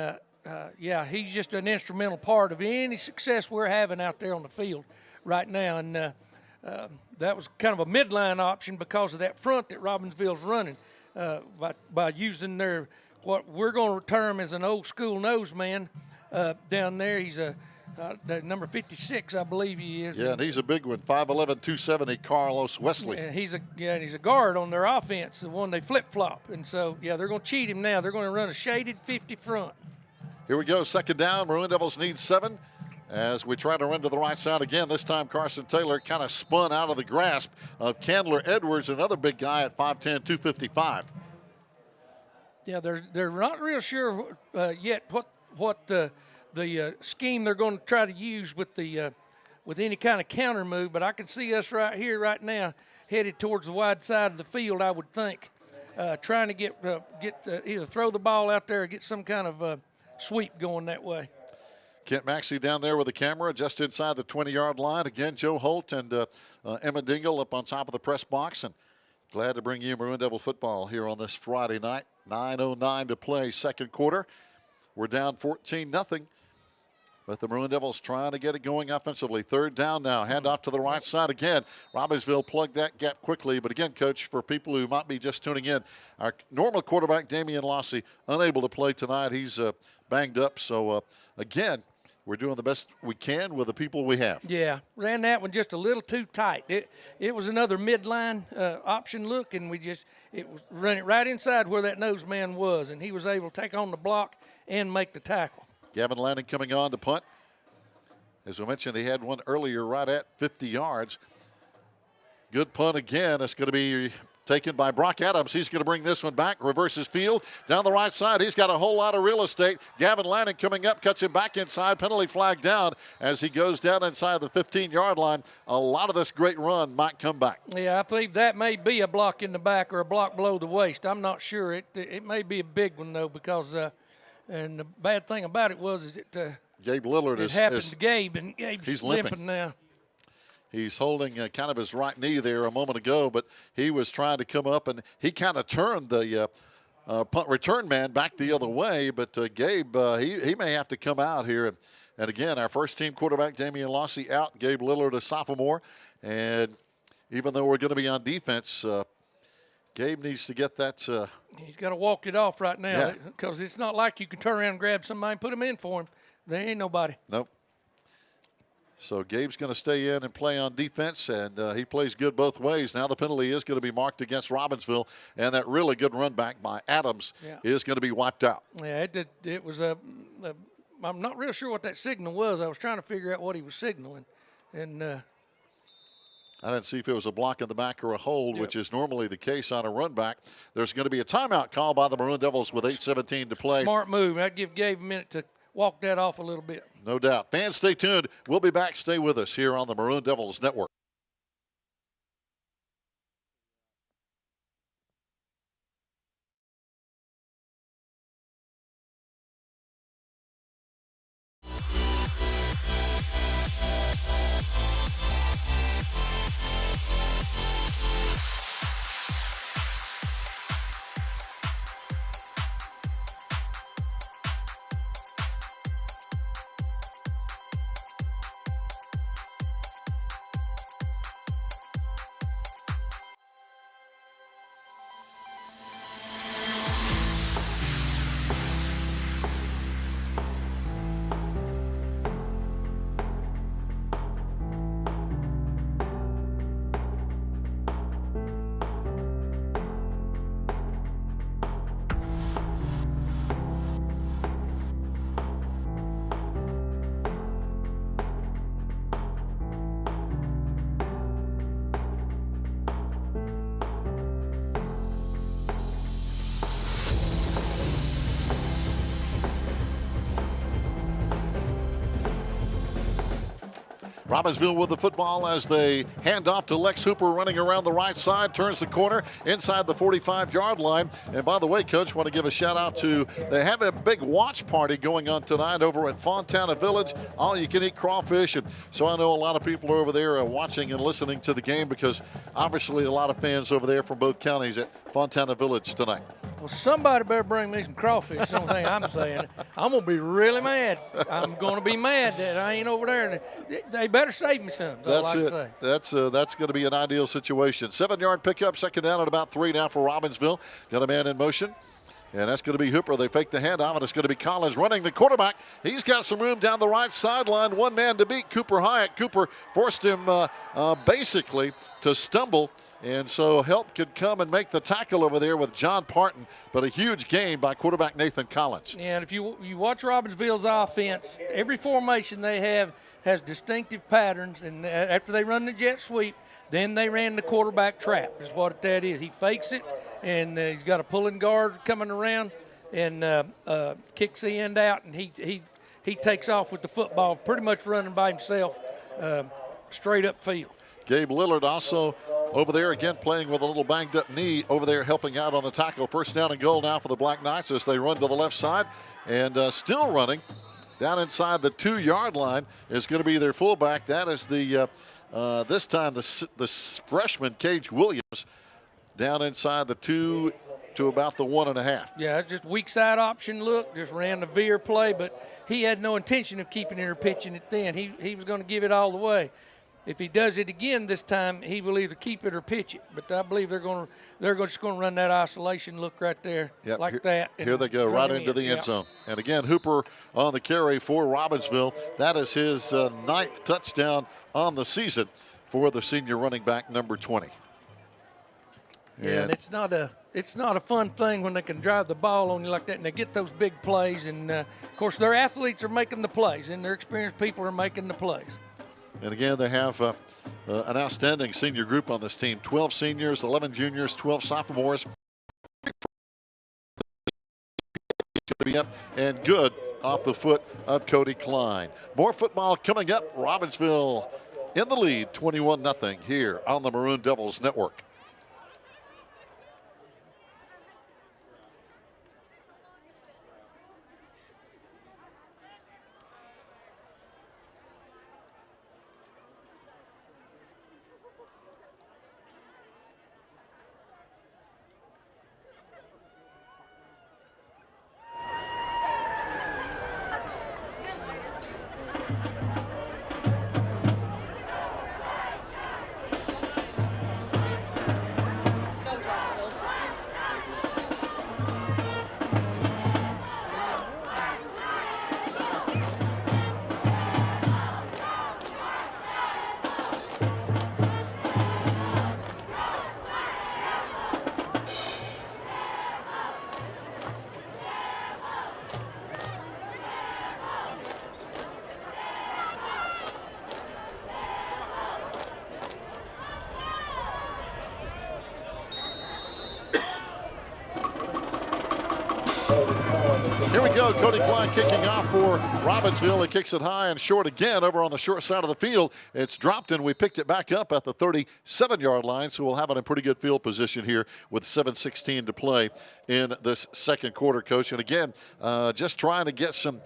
yeah, he's just an instrumental part of any success we're having out there on the field right now. And that was kind of a midline option because of that front that Robbinsville's running by using their what we're going to term as an old-school nose man down there. He's number 56, I believe he is. Yeah, and he's a big one, 5'11", 270, Carlos Wesley. And he's a guard on their offense, the one they flip-flop. And so, yeah, they're going to cheat him now. They're going to run a shaded 50 front. Here we go, second down. Maroon Devils need 7 as we try to run to the right side again. This time Carson Taylor kind of spun out of the grasp of Candler Edwards, another big guy at 5'10", 255. Yeah, they're not real sure yet what the scheme they're going to try to use with any kind of counter move, but I can see us right here, right now, headed towards the wide side of the field, I would think, trying to get either throw the ball out there or get some kind of sweep going that way. Kent Maxey down there with the camera just inside the 20-yard line. Again, Joe Holt and Emma Dingle up on top of the press box. And glad to bring you Maroon Devil football here on this Friday night. 9:09 to play, second quarter. We're down 14-0. But the Maroon Devils trying to get it going offensively. Third down now. Hand off to the right side again. Robbinsville plugged that gap quickly. But again, Coach, for people who might be just tuning in, our normal quarterback, Damian Lossy, unable to play tonight. He's banged up. So, again, we're doing the best we can with the people we have. Yeah, ran that one just a little too tight. It was another midline option look, and it was run it right inside where that nose man was, and he was able to take on the block and make the tackle. Gavin Lanning coming on to punt. As we mentioned, he had one earlier right at 50 yards. Good punt again. It's going to be taken by Brock Adams. He's going to bring this one back, reverses field. Down the right side, he's got a whole lot of real estate. Gavin Lanning coming up, cuts him back inside. Penalty flag down as he goes down inside the 15-yard line. A lot of this great run might come back. Yeah, I believe that may be a block in the back or a block below the waist. I'm not sure. It may be a big one, though, because and the bad thing about it was Gabe Lillard it happened to Gabe, and Gabe's limping now. He's holding kind of his right knee there a moment ago, but he was trying to come up, and he kind of turned the punt return man back the other way. But Gabe, he may have to come out here. And again, our first-team quarterback, Damian Lossy, out. Gabe Lillard, a sophomore. And even though we're going to be on defense, Gabe needs to get that. He's got to walk it off right now because it's not like you can turn around and grab somebody and put them in for him. There ain't nobody. Nope. So Gabe's going to stay in and play on defense, and he plays good both ways. Now the penalty is going to be marked against Robbinsville, and that really good run back by Adams is going to be wiped out. Yeah, it was I'm not real sure what that signal was. I was trying to figure out what he was signaling, and I didn't see if it was a block in the back or a hold, which is normally the case on a run back. There's going to be a timeout call by the Maroon Devils with 8:17 to play. Smart move. I'd give Gabe a minute to walk that off a little bit. No doubt. Fans, stay tuned. We'll be back. Stay with us here on the Maroon Devils Network. Robbinsville with the football as they hand off to Lex Hooper running around the right side, turns the corner inside the 45-yard line. And by the way, Coach, want to give a shout out to, they have a big watch party going on tonight over at Fontana Village. All you can eat crawfish. And so I know a lot of people are over there watching and listening to the game because obviously a lot of fans over there from both counties at Fontana Village tonight. Well, somebody better bring me some crawfish. That's the only thing I'm saying. I'm going to be really mad. I'm going to be mad that I ain't over there. They better save me some. That's it. That's going to be an ideal situation. 7-yard pickup, second down at about 3 now for Robbinsville. Got a man in motion. And that's going to be Hooper. They fake the handoff, and it's going to be Collins running the quarterback. He's got some room down the right sideline. One man to beat, Cooper Hyatt. Cooper forced him basically to stumble. And so help could come and make the tackle over there with John Parton. But a huge gain by quarterback Nathan Collins. Yeah, and if you watch Robbinsville's offense, every formation they have has distinctive patterns. And after they run the jet sweep, then they ran the quarterback trap is what that is. He fakes it, and he's got a pulling guard coming around and kicks the end out, and he takes off with the football, pretty much running by himself straight up field. Gabe Lillard also over there again playing with a little banged up knee over there helping out on the tackle. First down and goal now for the Black Knights as they run to the left side and still running down inside the 2-yard line is going to be their fullback. That is the this time the freshman Cage Williams down inside the up to about the 1.5. Yeah, it's just weak side option look, just ran the veer play, but he had no intention of keeping it or pitching it then. He was going to give it all the way. If he does it again this time, he will either keep it or pitch it. But I believe they're just going to run that isolation look right there like that. Here they go, right into the end zone. And again, Hooper on the carry for Robbinsville. That is his 9th touchdown on the season for the senior running back, number 20. Yeah, and it's not a fun thing when they can drive the ball on you like that, and they get those big plays. And of course, their athletes are making the plays, and their experienced people are making the plays. And again, they have an outstanding senior group on this team: 12 seniors, 11 juniors, 12 sophomores. Going to be up and good off the foot of Cody Klein. More football coming up. Robbinsville in the lead, 21-0 here on the Maroon Devils Network. Here we go. Cody Klein kicking off for Robbinsville. He kicks it high and short again over on the short side of the field. It's dropped, and we picked it back up at the 37-yard line, so we'll have it in pretty good field position here with 7:16 to play in this second quarter, Coach. And again, just trying to get some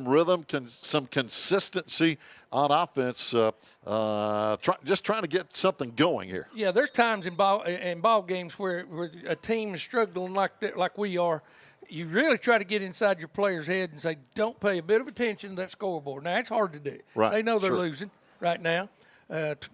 rhythm, some consistency on offense, just trying to get something going here. Yeah, there's times in ball games where a team is struggling like we are. You really try to get inside your player's head and say, don't pay a bit of attention to that scoreboard. Now, it's hard to do. Right. They know they're losing right now,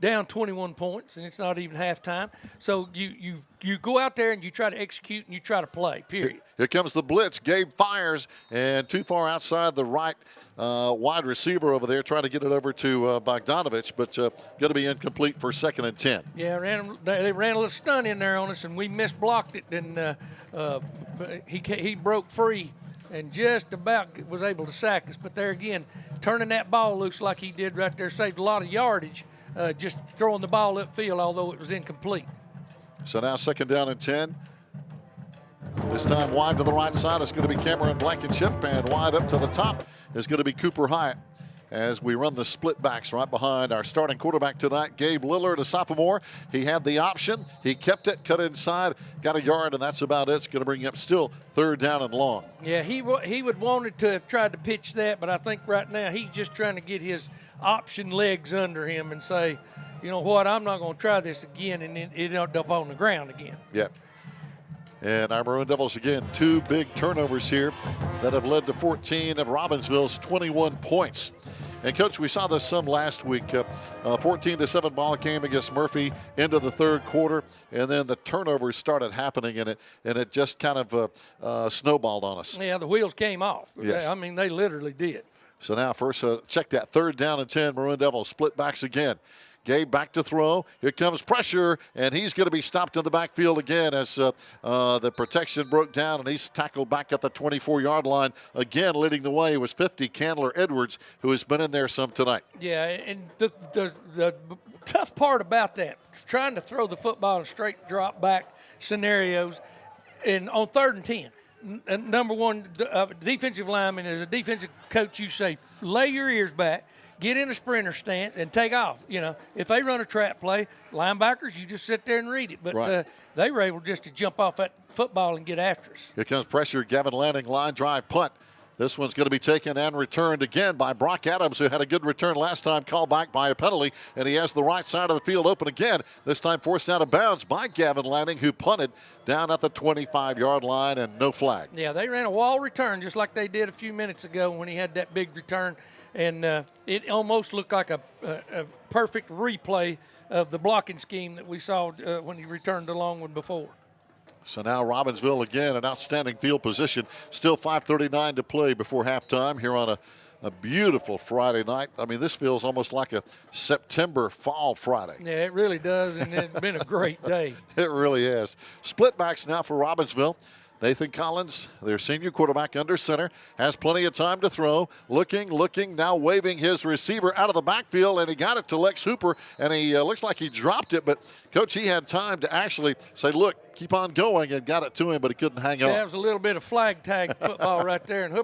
down 21 points, and it's not even halftime. So you go out there and you try to execute and you try to play, period. Here comes the blitz. Gabe fires, and too far outside the right wide receiver over there, trying to get it over to Bogdanovich, but going to be incomplete for 2nd and 10. Yeah, they ran a little stun in there on us, and we misblocked it, and he broke free and just about was able to sack us. But there again, turning that ball loose like he did right there saved a lot of yardage, just throwing the ball upfield, although it was incomplete. So now 2nd down and 10. This time wide to the right side. It's going to be Cameron Blankenship, and wide up to the top is going to be Cooper Hyatt as we run the split backs right behind our starting quarterback tonight, Gabe Lillard, a sophomore. He had the option. He kept it, cut inside, got a yard, and that's about it. It's going to bring up still 3rd down and long. Yeah, he would wanted to have tried to pitch that, but I think right now he's just trying to get his option legs under him and say, you know what, I'm not going to try this again, and then it ended up on the ground again. Yeah. And our Maroon Devils, again, 2 big turnovers here that have led to 14 of Robbinsville's 21 points. And, Coach, we saw this some last week. 14-7 ball game against Murphy into the 3rd quarter, and then the turnovers started happening in it, and it just kind of snowballed on us. Yeah, the wheels came off. Yes. I mean, they literally did. So now first check that 3rd down and 10. Maroon Devils split backs again. Gabe back to throw. Here comes pressure, and he's going to be stopped in the backfield again as the protection broke down, and he's tackled back at the 24-yard line. Again, leading the way was 50, Candler Edwards, who has been in there some tonight. Yeah, and the tough part about that, trying to throw the football in straight drop back scenarios and on 3rd and 10. Number one, defensive lineman, as a defensive coach, you say, lay your ears back, get in a sprinter stance, and take off. You know, if they run a trap play, linebackers, you just sit there and read it. But right. They were able just to jump off that football and get after us. Here comes pressure. Gavin Lanning, line drive, punt. This one's going to be taken and returned again by Brock Adams, who had a good return last time, called back by a penalty, and he has the right side of the field open again. This time forced out of bounds by Gavin Lanning, who punted down at the 25-yard line, and no flag. Yeah, they ran a wall return just like they did a few minutes ago when he had that big return, and it almost looked like a perfect replay of the blocking scheme that we saw when he returned the long one before. So now Robbinsville again, an outstanding field position. Still 5:39 to play before halftime here on a beautiful Friday night. I mean, this feels almost like a September fall Friday. Yeah, it really does, and it's been a great day. It really is. Split backs now for Robbinsville. Nathan Collins, their senior quarterback under center, has plenty of time to throw. Looking, now waving his receiver out of the backfield, and he got it to Lex Hooper, and he looks like he dropped it, but Coach, he had time to actually say, look, keep on going, and got it to him, but he couldn't hang on. That was a little bit of flag tag football right there, and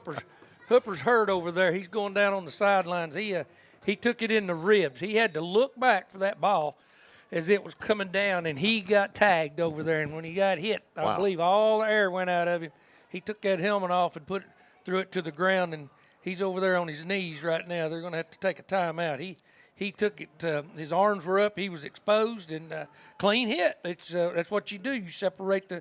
Hooper's hurt over there. He's going down on the sidelines. He took it in the ribs. He had to look back for that ball as it was coming down, and he got tagged over there. And when he got hit, I believe all the air went out of him. He took that helmet off and threw it to the ground, and he's over there on his knees right now. They're going to have to take a timeout. He took it. His arms were up. He was exposed, and clean hit. That's what you do. You separate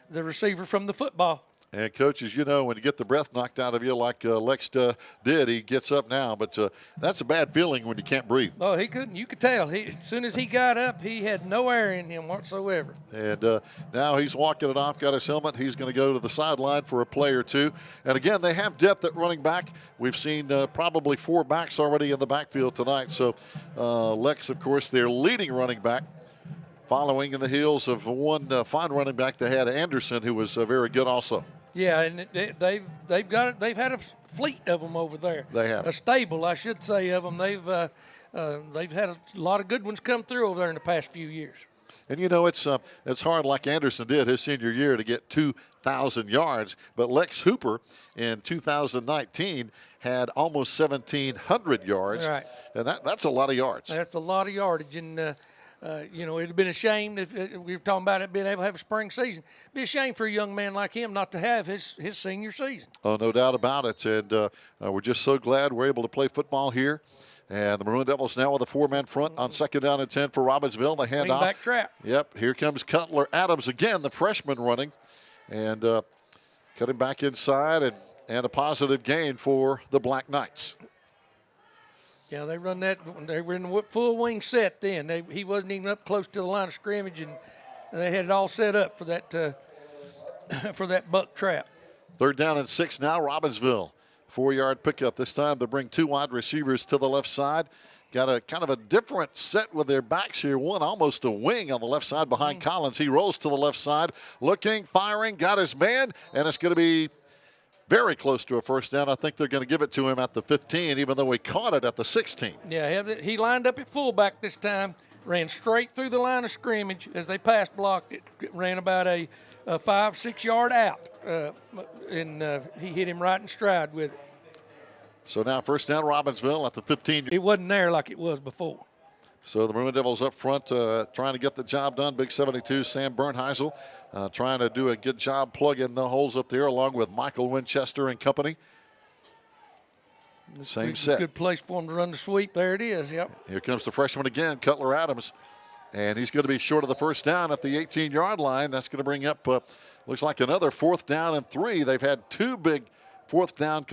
the receiver from the football. And, coaches, you know, when you get the breath knocked out of you like Lex did, he gets up now. But that's a bad feeling when you can't breathe. Oh, he couldn't. You could tell. As soon as he got up, he had no air in him whatsoever. And now he's walking it off, got his helmet. He's going to go to the sideline for a play or two. And, again, they have depth at running back. We've seen probably 4 backs already in the backfield tonight. So Lex, of course, their leading running back, following in the heels of one fine running back they had, Anderson, who was very good also. Yeah, and they've got it. They've had a fleet of them over there. They have a stable, I should say, of them. They've had a lot of good ones come through over there in the past few years. And you know it's hard, like Anderson did his senior year, to get 2,000 yards. But Lex Hooper in 2019 had almost 1,700 yards. Right. And that's a lot of yards. That's a lot of yardage, and. It'd have been a shame if we were talking about it being able to have a spring season. It'd be a shame for a young man like him not to have his senior season. Oh, no doubt about it. And we're just so glad we're able to play football here. And the Maroon Devils now with a 4-man front on 2nd down and 10 for Robbinsville. They hand off. Back trap. Yep, here comes Cutler Adams again, the freshman running. And cutting back inside and a positive gain for the Black Knights. Yeah, they run that. They were in the full wing set then. He wasn't even up close to the line of scrimmage, and they had it all set up for that buck trap. 3rd down and 6 now, Robbinsville. 4-yard pickup. This time they bring 2 wide receivers to the left side. Got a kind of a different set with their backs here. One almost a wing on the left side behind Collins. He rolls to the left side, looking, firing, got his man, and it's going to be very close to a first down. I think they're going to give it to him at the 15, even though he caught it at the 16. Yeah, he lined up at fullback this time, ran straight through the line of scrimmage as they pass blocked it. Ran about a 5-6 yard out, and he hit him right in stride with it. So now first down, Robbinsville at the 15. It wasn't there like it was before. So the Maroon Devils up front trying to get the job done. Big 72, Sam Bernheisel, trying to do a good job plugging the holes up there along with Michael Winchester and company. Same set. Good place for him to run the sweep. There it is, yep. Here comes the freshman again, Cutler Adams. And he's going to be short of the first down at the 18-yard line. That's going to bring up, looks like another 4th down and 3. They've had 2 big 4th down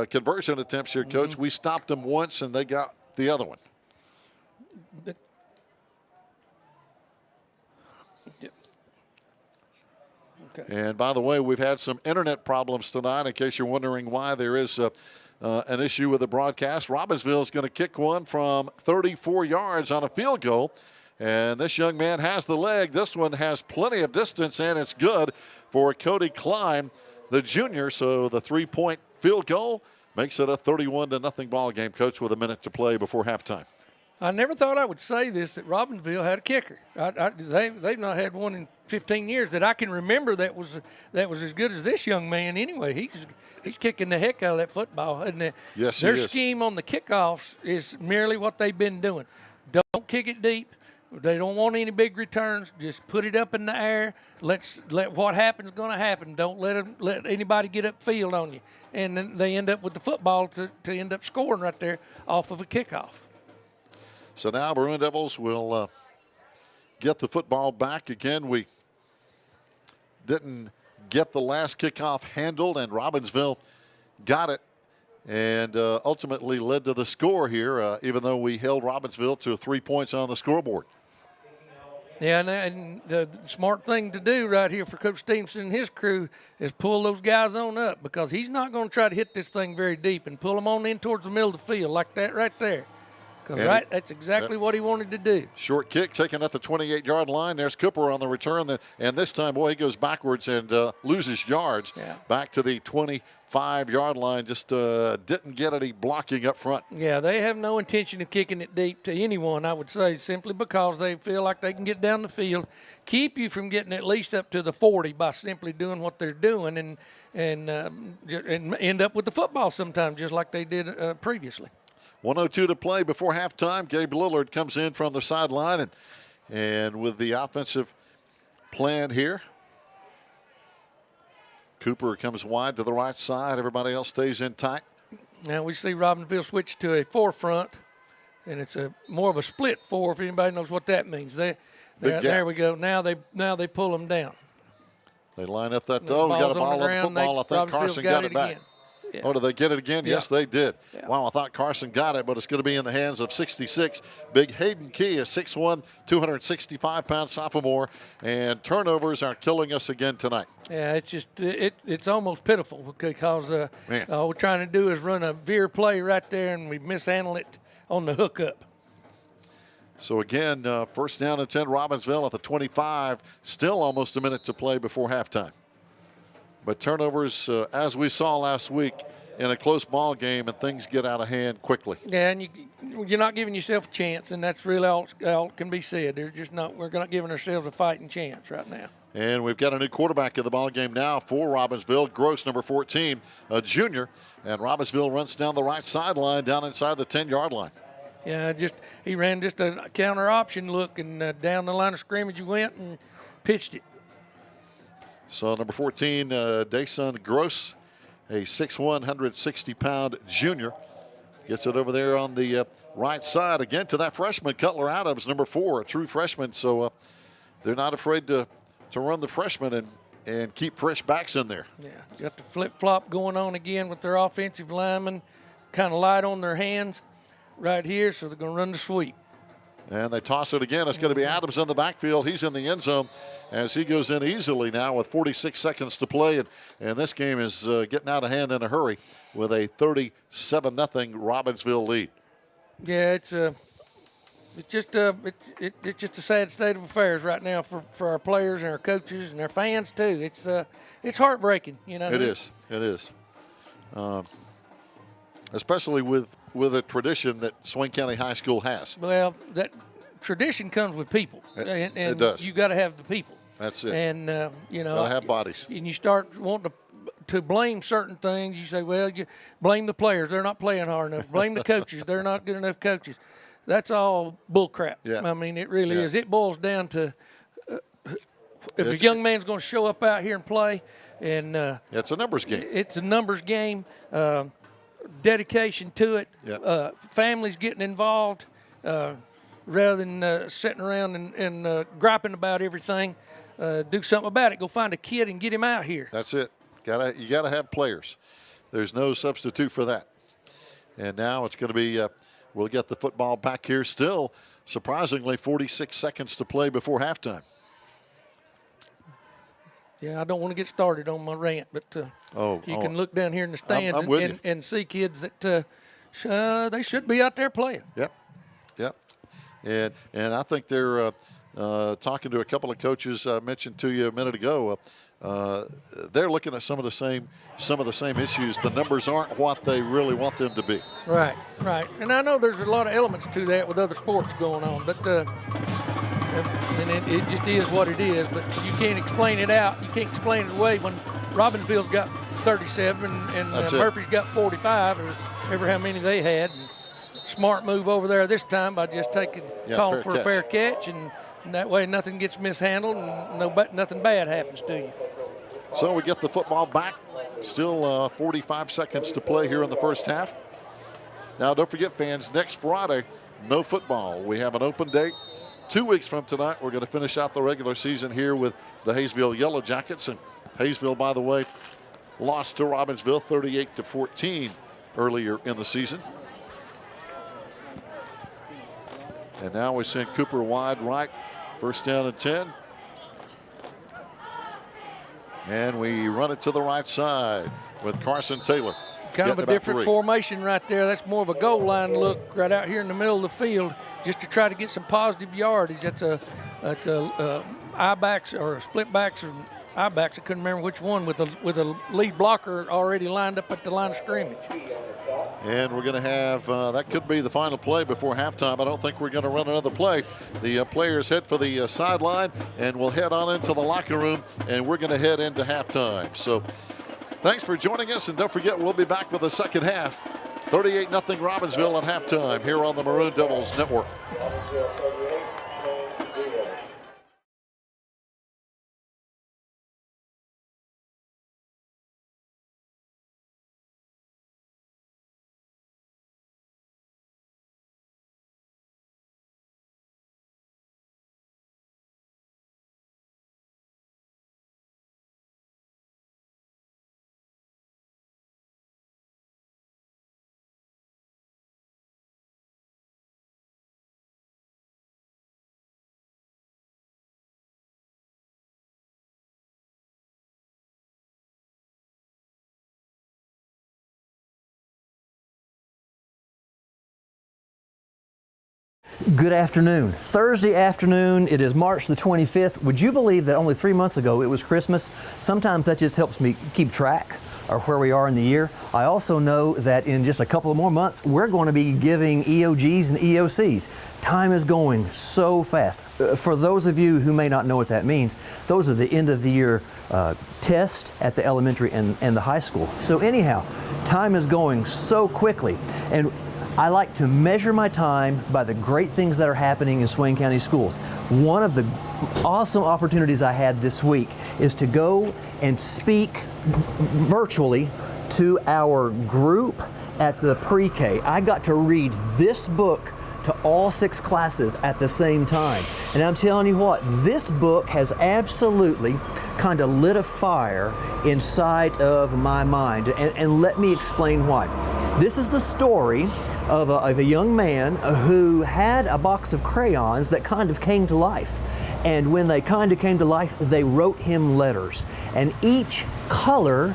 conversion attempts here, Coach. We stopped them once, and they got the other one. Okay. And by the way, we've had some internet problems tonight. In case you're wondering why there is an issue with the broadcast, Robbinsville is going to kick one from 34 yards on a field goal. And this young man has the leg. This one has plenty of distance, and it's good for Cody Klein, the junior. So the 3-point field goal makes it a 31-0 ball game, Coach, with a minute to play before halftime. I never thought I would say this, that Robbinsville had a kicker. They've not had one in 15 years that I can remember that was as good as this young man anyway. He's kicking the heck out of that football. And yes, their scheme on the kickoffs is merely what they've been doing. Don't kick it deep. They don't want any big returns. Just put it up in the air. Let what happens going to happen. Don't let anybody get upfield on you. And then they end up with the football to end up scoring right there off of a kickoff. So now Maroon Devils will get the football back. Again, we didn't get the last kickoff handled, and Robbinsville got it and ultimately led to the score here, even though we held Robbinsville to 3 points on the scoreboard. Yeah, and the smart thing to do right here for Coach Stevenson and his crew is pull those guys on up, because he's not going to try to hit this thing very deep, and pull them on in towards the middle of the field like that right there. Because that's exactly what he wanted to do. Short kick taken at the 28-yard line. There's Cooper on the return. And this time, boy, he goes backwards and loses yards. Yeah. Back to the 25-yard line. Just didn't get any blocking up front. Yeah, they have no intention of kicking it deep to anyone, I would say, simply because they feel like they can get down the field, keep you from getting at least up to the 40 by simply doing what they're doing, and end up with the football sometimes, just like they did previously. 1:02 to play before halftime. Gabe Lillard comes in from the sideline, and with the offensive plan here, Cooper comes wide to the right side. Everybody else stays in tight. Now we see Robbinsville switch to a forefront, and it's more of a split four, if anybody knows what that means. There we go. Now they pull them down. They line up that toe. We got a ball on the football. I think Carson got it back. Yeah. Oh, did they get it again? Yeah. Yes, they did. Yeah. Wow, I thought Carson got it, but it's going to be in the hands of 66. Big Hayden Key, a 6'1", 265-pound sophomore, and turnovers are killing us again tonight. Yeah, it's just it's almost pitiful, because all we're trying to do is run a veer play right there, and we mishandle it on the hookup. So again, first down and 10, Robbinsville at the 25. Still almost a minute to play before halftime. But turnovers, as we saw last week, in a close ball game, and things get out of hand quickly. Yeah, and you're not giving yourself a chance, and that's really all can be said. We're not giving ourselves a fighting chance right now. And we've got a new quarterback in the ball game now for Robbinsville, Gross, number 14, a junior. And Robbinsville runs down the right sideline, down inside the 10-yard line. Yeah, he ran just a counter option look, and down the line of scrimmage he went and pitched it. So number 14, Dason Gross, a 6'1", 160-pound junior. Gets it over there on the right side. Again to that freshman, Cutler Adams, number 4, a true freshman. So they're not afraid to run the freshman and keep fresh backs in there. Yeah, got the flip-flop going on again with their offensive linemen, kind of light on their hands right here, so they're going to run the sweep. And they toss it again. It's going to be Adams in the backfield. He's in the end zone as he goes in easily now with 46 seconds to play. And this game is getting out of hand in a hurry with a 37-0 Robbinsville lead. Yeah, it's just a sad state of affairs right now for our players and our coaches and our fans too. It's heartbreaking, you know. It is. Especially with a tradition that Swain County High School has. Well, that tradition comes with people, and it does. You got to have the people. That's it. And got to have bodies. And you start wanting to blame certain things. You say, well, you blame the players; they're not playing hard enough. Blame the coaches; they're not good enough coaches. That's all bull crap. Yeah. I mean, it really is. It boils down to if a young man's going to show up out here and play, and it's a numbers game. It's a numbers game. Dedication to it, families getting involved rather than sitting around and griping about everything. Do something about it. Go find a kid and get him out here. That's it. You gotta have players. There's no substitute for that. And now it's going to be we'll get the football back here. Still, surprisingly, 46 seconds to play before halftime. Yeah, I don't want to get started on my rant, but you can look down here in the stands and see kids that they should be out there playing. Yep. And I think they're talking to a couple of coaches I mentioned to you a minute ago. They're looking at some of the same issues. The numbers aren't what they really want them to be. Right. And I know there's a lot of elements to that with other sports going on, but and it just is what it is. But you can't explain it out. You can't explain it away when Robbinsville's got 37 and Murphy's got 45 or ever how many they had. And smart move over there this time by just calling for a fair catch, and that way nothing gets mishandled and nothing bad happens to you. So we get the football back. Still 45 seconds to play here in the first half. Now, don't forget, fans, next Friday, no football. We have an open date. 2 weeks from tonight, we're going to finish out the regular season here with the Hayesville Yellow Jackets. And Hayesville, by the way, lost to Robbinsville 38-14 earlier in the season. And now we send Cooper wide right. First down and 10. And we run it to the right side with Carson Taylor. Kind of a different formation right there. That's more of a goal line look right out here in the middle of the field, just to try to get some positive yardage. That's a I-backs or split backs or I-backs. I couldn't remember which one, with a lead blocker already lined up at the line of scrimmage. And we're going to have, that could be the final play before halftime. I don't think we're going to run another play. The players head for the sideline, and we'll head on into the locker room, and we're going to head into halftime. So thanks for joining us, and don't forget, we'll be back with the second half. 38-0 Robbinsville at halftime here on the Maroon Devils Network. Good afternoon. Thursday afternoon, it is March the 25th. Would you believe that only 3 months ago it was Christmas? Sometimes that just helps me keep track of where we are in the year. I also know that in just a couple of more months, we're going to be giving EOGs and EOCs. Time is going so fast. For those of you who may not know what that means, those are the end of the year tests at the elementary and the high school. So anyhow, time is going so quickly. And I like to measure my time by the great things that are happening in Swain County schools. One of the awesome opportunities I had this week is to go and speak virtually to our group at the pre-K. I got to read this book to all 6 classes at the same time. And I'm telling you what, this book has absolutely kind of lit a fire inside of my mind. And let me explain why. This is the story of a young man who had a box of crayons that kind of came to life. And when they kind of came to life, they wrote him letters. And each color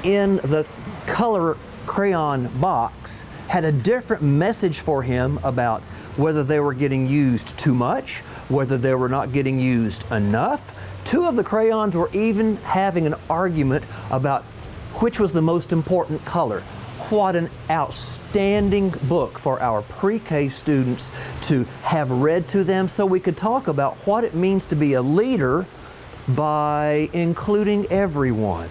in the color crayon box had a different message for him about whether they were getting used too much, whether they were not getting used enough. 2 of the crayons were even having an argument about which was the most important color. What an outstanding book for our pre-K students to have read to them, so we could talk about what it means to be a leader by including everyone.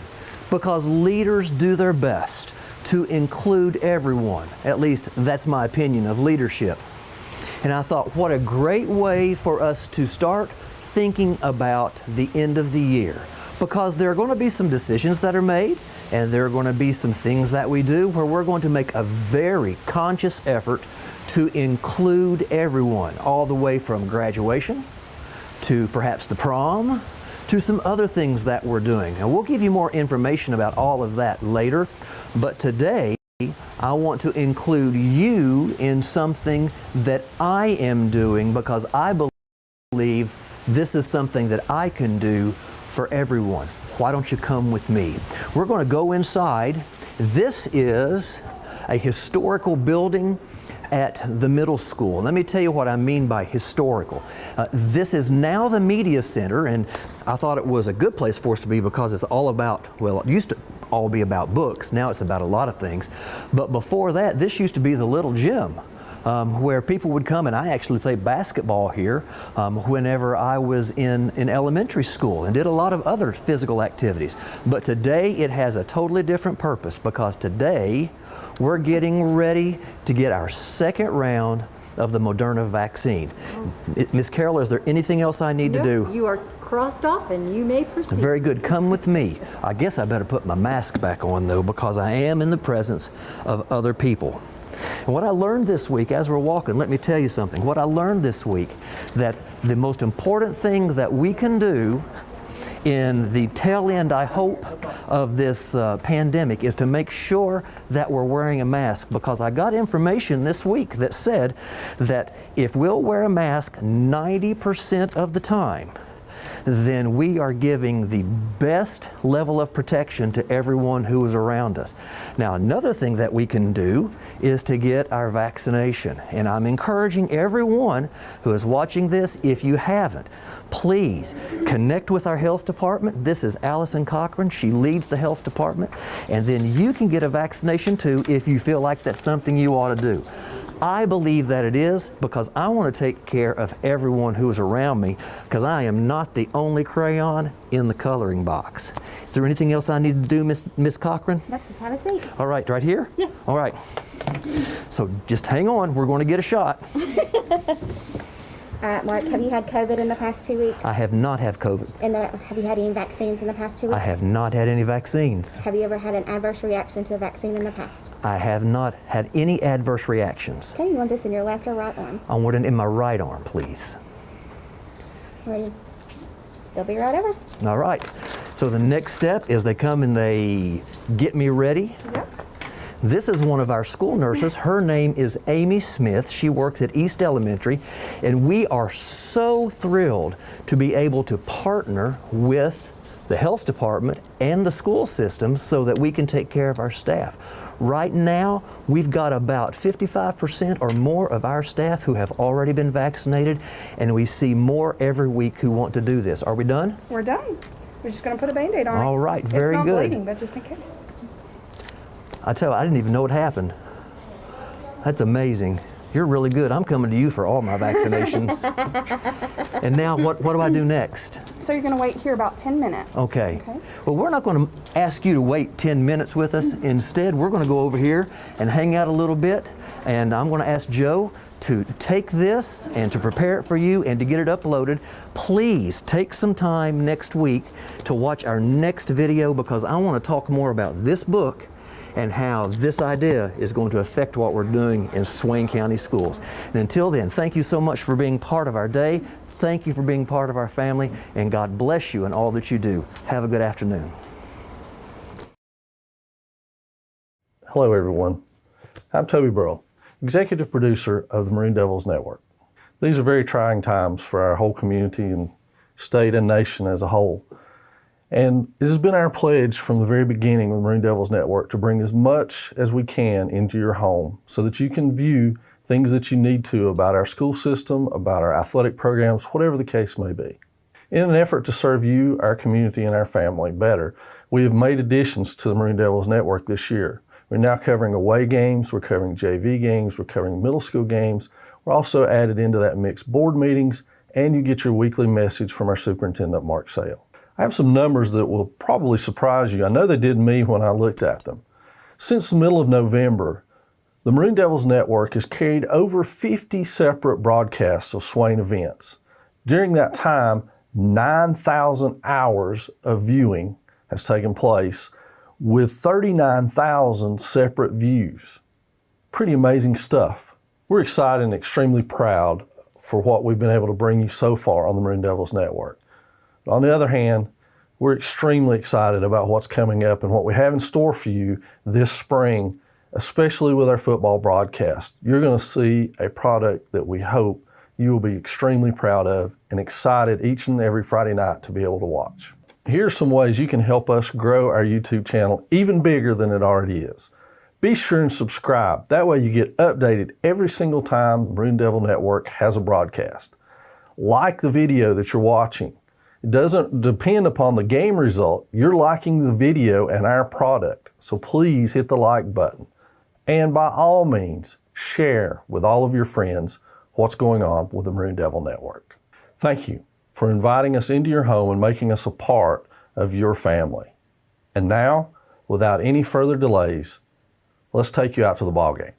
Because leaders do their best to include everyone. At least that's my opinion of leadership. And I thought, what a great way for us to start thinking about the end of the year. Because there are going to be some decisions that are made, and there are going to be some things that we do where we're going to make a very conscious effort to include everyone, all the way from graduation to perhaps the prom to some other things that we're doing. And we'll give you more information about all of that later. But today, I want to include you in something that I am doing, because I believe this is something that I can do for everyone. Why don't you come with me? We're going to go inside. This is a historical building at the middle school. Let me tell you what I mean by historical. This is now the media center, and I thought it was a good place for us to be because it's all about, well, it used to all be about books. Now it's about a lot of things. But before that, this used to be the little gym where people would come, and I actually played basketball here whenever I was in elementary school and did a lot of other physical activities. But today it has a totally different purpose, because today we're getting ready to get our second round of the Moderna vaccine. Miss Carol, is there anything else I need to do? You are crossed off and you may proceed. Very good. Come with me. I guess I better put my mask back on, though, because I am in the presence of other people. And what I learned this week as we're walking, let me tell you something. What I learned this week, that the most important thing that we can do in the tail end, I hope, of this pandemic is to make sure that we're wearing a mask, because I got information this week that said that if we'll wear a mask 90% of the time, then we are giving the best level of protection to everyone who is around us. Now, another thing that we can do is to get our vaccination. And I'm encouraging everyone who is watching this, if you haven't, please connect with our health department. This is Allison Cochran. She leads the health department. And then you can get a vaccination too if you feel like that's something you ought to do. I believe that it is, because I want to take care of everyone who is around me, because I am not the only crayon in the coloring box. Is there anything else I need to do, Miss Cochran? Let's just have a seat. All right, right here? Yes. All right. So just hang on. We're going to get a shot. Mark, have you had COVID in the past 2 weeks? I have not had COVID. Have you had any vaccines in the past 2 weeks? I have not had any vaccines. Have you ever had an adverse reaction to a vaccine in the past? I have not had any adverse reactions. Okay, you want this in your left or right arm? I want it in my right arm, please. Ready? They'll be right over. All right. So the next step is they come and they get me ready. Yep. This is one of our school nurses. Her name is Amy Smith. She works at East Elementary, and we are so thrilled to be able to partner with the health department and the school system so that we can take care of our staff. Right now, we've got about 55% or more of our staff who have already been vaccinated, and we see more every week who want to do this. Are we done? We're done. We're just going to put a Band-Aid on it. All right, very good. It's not good. bleeding, but just in case. I tell you, I didn't even know what happened. That's amazing. You're really good. I'm coming to you for all my vaccinations. And now, what do I do next? So you're going to wait here about 10 minutes. Okay. Well, we're not going to ask you to wait 10 minutes with us. Instead, we're going to go over here and hang out a little bit. And I'm going to ask Joe to take this and to prepare it for you and to get it uploaded. Please take some time next week to watch our next video, because I want to talk more about this book and how this idea is going to affect what we're doing in Swain County schools. And until then, thank you so much for being part of our day. Thank you for being part of our family, and God bless you in all that you do. Have a good afternoon. Hello, everyone. I'm Toby Burrell, executive producer of the Maroon Devils Network. These are very trying times for our whole community and state and nation as a whole. And it has been our pledge from the very beginning of the Maroon Devils Network to bring as much as we can into your home so that you can view things that you need to about our school system, about our athletic programs, whatever the case may be. In an effort to serve you, our community, and our family better, we have made additions to the Maroon Devils Network this year. We're now covering away games, we're covering JV games, we're covering middle school games. We're also added into that mix board meetings, and you get your weekly message from our superintendent, Mark Sale. I have some numbers that will probably surprise you. I know they did me when I looked at them. Since the middle of November, the Maroon Devils Network has carried over 50 separate broadcasts of Swain events. During that time, 9,000 hours of viewing has taken place with 39,000 separate views. Pretty amazing stuff. We're excited and extremely proud for what we've been able to bring you so far on the Maroon Devils Network. On the other hand, we're extremely excited about what's coming up and what we have in store for you this spring, especially with our football broadcast. You're going to see a product that we hope you will be extremely proud of and excited each and every Friday night to be able to watch. Here are some ways you can help us grow our YouTube channel even bigger than it already is. Be sure and subscribe. That way you get updated every single time the Maroon Devil Network has a broadcast. Like the video that you're watching. It doesn't depend upon the game result. You're liking the video and our product. So please hit the like button. And by all means, share with all of your friends what's going on with the Maroon Devil Network. Thank you for inviting us into your home and making us a part of your family. And now, without any further delays, let's take you out to the ball game.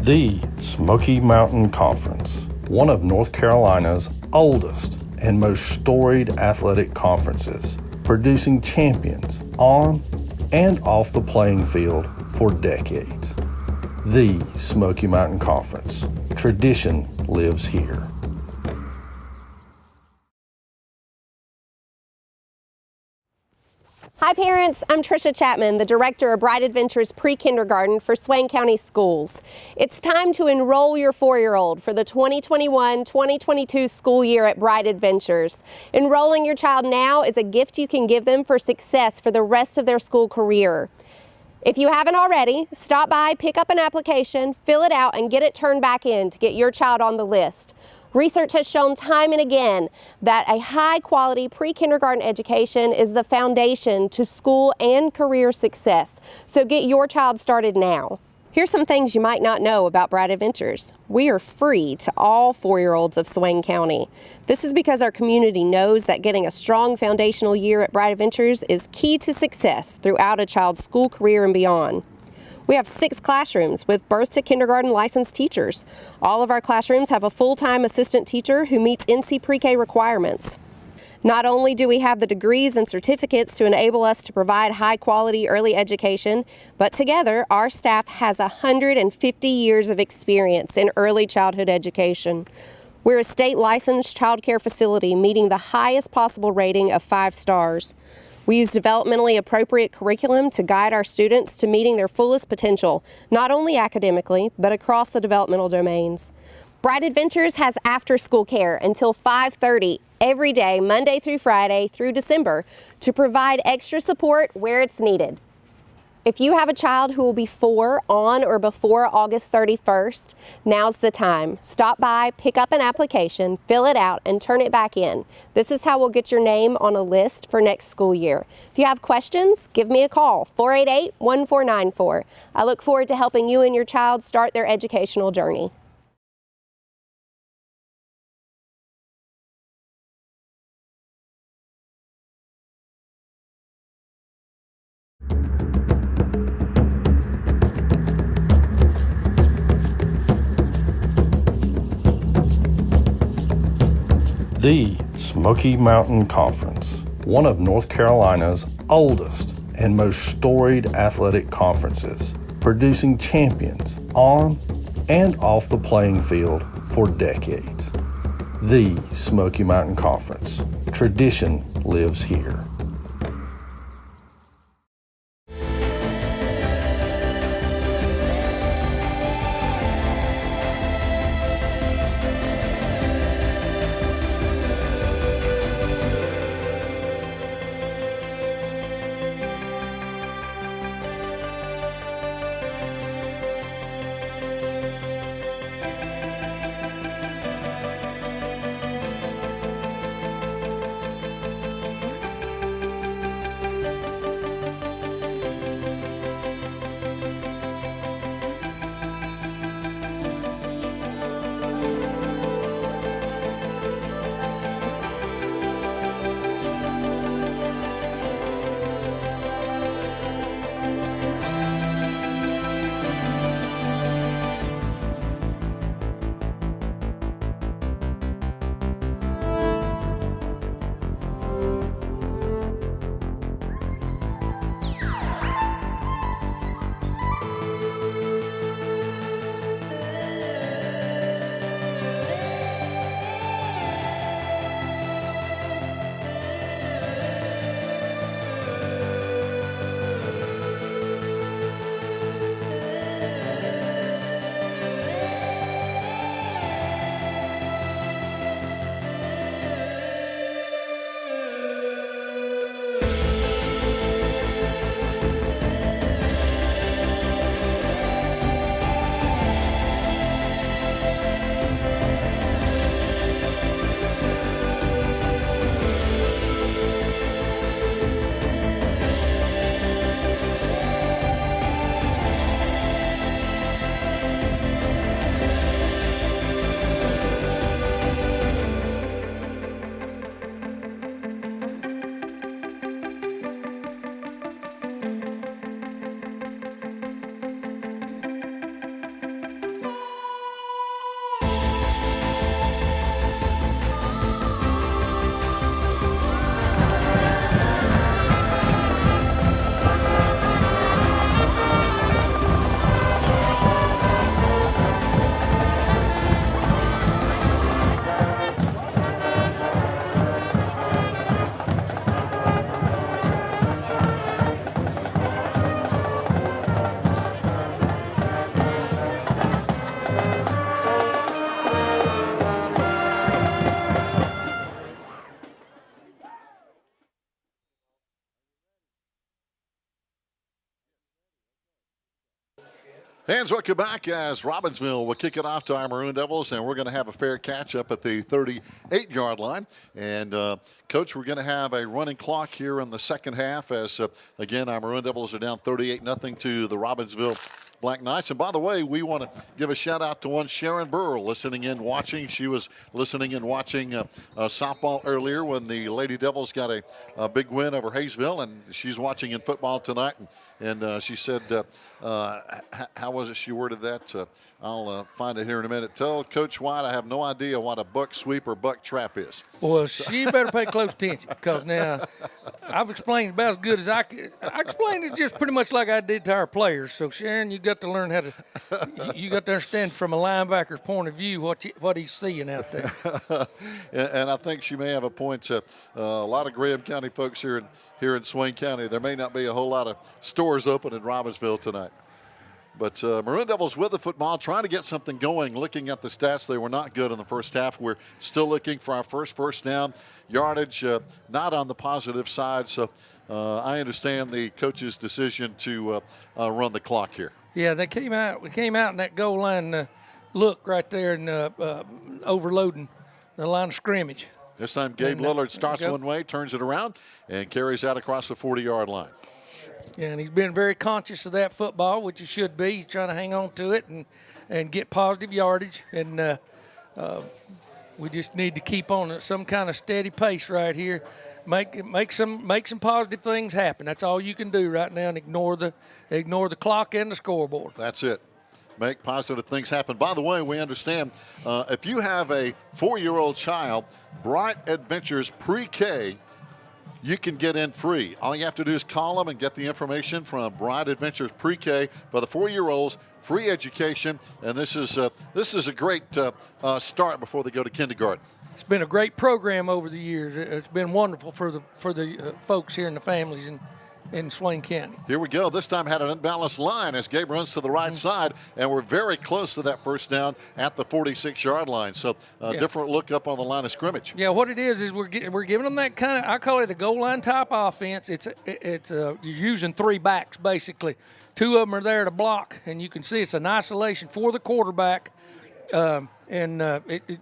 The Smoky Mountain Conference, one of North Carolina's oldest and most storied athletic conferences, producing champions on and off the playing field for decades. The Smoky Mountain Conference. Tradition lives here. Hi parents, I'm Trisha Chapman, the director of Bright Adventures Pre-Kindergarten for Swain County Schools. It's time to enroll your 4-year-old for the 2021-2022 school year at Bright Adventures. Enrolling your child now is a gift you can give them for success for the rest of their school career. If you haven't already, stop by, pick up an application, fill it out, and get it turned back in to get your child on the list. Research has shown time and again that a high-quality pre-kindergarten education is the foundation to school and career success. So get your child started now. Here's some things you might not know about Bright Adventures. We are free to all 4-year-olds of Swain County. This is because our community knows that getting a strong foundational year at Bright Adventures is key to success throughout a child's school career and beyond. We have 6 classrooms with birth to kindergarten licensed teachers. All of our classrooms have a full-time assistant teacher who meets NC Pre-K requirements. Not only do we have the degrees and certificates to enable us to provide high-quality early education, but together our staff has 150 years of experience in early childhood education. We're a state licensed child care facility meeting the highest possible rating of 5 stars. We use developmentally appropriate curriculum to guide our students to meeting their fullest potential, not only academically, but across the developmental domains. Bright Adventures has after-school care until 5:30 every day, Monday through Friday through December, to provide extra support where it's needed. If you have a child who will be 4 on or before August 31st, now's the time. Stop by, pick up an application, fill it out, and turn it back in. This is how we'll get your name on a list for next school year. If you have questions, give me a call, 488-1494. I look forward to helping you and your child start their educational journey. The Smoky Mountain Conference, one of North Carolina's oldest and most storied athletic conferences, producing champions on and off the playing field for decades. The Smoky Mountain Conference. Tradition lives here. Fans, welcome back as Robbinsville will kick it off to our Maroon Devils, and we're going to have a fair catch up at the 38-yard line. And, Coach, we're going to have a running clock here in the second half as, again, our Maroon Devils are down 38-0 to the Robbinsville Black Knights. And by the way, we want to give a shout out to one Sharon Burrell listening in, watching. She was listening and watching softball earlier when the Lady Devils got a big win over Hayesville, and she's watching in football tonight. And she said, how was it she worded that? I'll find it here in a minute. Tell Coach White I have no idea what a buck sweep or buck trap is. Well, she better pay close attention because now I've explained about as good as I could. I explained it just pretty much like I did to our players. So, Sharon, you got to learn how to – you got to understand from a linebacker's point of view what he's seeing out there. And I think she may have a point. A lot of Graham County folks here in Swain County, there may not be a whole lot of stores open in Robbinsville tonight. But Maroon Devils with the football, trying to get something going. Looking at the stats, they were not good in the first half. We're still looking for our first down. Yardage not on the positive side. So I understand the coach's decision to run the clock here. Yeah, they came out. We came out in that goal line look right there and overloading the line of scrimmage. This time Gabe Lillard starts one way, turns it around, and carries out across the 40-yard line. Yeah, and he's been very conscious of that football, which he should be. He's trying to hang on to it and get positive yardage. And we just need to keep on at some kind of steady pace right here. Make some positive things happen. That's all you can do right now, and ignore the clock and the scoreboard. That's it. Make positive things happen. By the way, we understand if you have a 4-year-old child, Bright Adventures Pre-K, you can get in free. All you have to do is call them and get the information from Bright Adventures Pre-K for the 4-year-olds, free education, and this is a great start before they go to kindergarten. It's been a great program over the years. It's been wonderful for the folks here and the families in Swain County. Here we go. This time had an unbalanced line as Gabe runs to the right side, and we're very close to that first down at the 46-yard line. So different look up on the line of scrimmage. Yeah, what it is we're giving them that kind of, I call it a goal line type offense. It's you're using 3 backs basically. 2 of them are there to block, and you can see it's an isolation for the quarterback. You're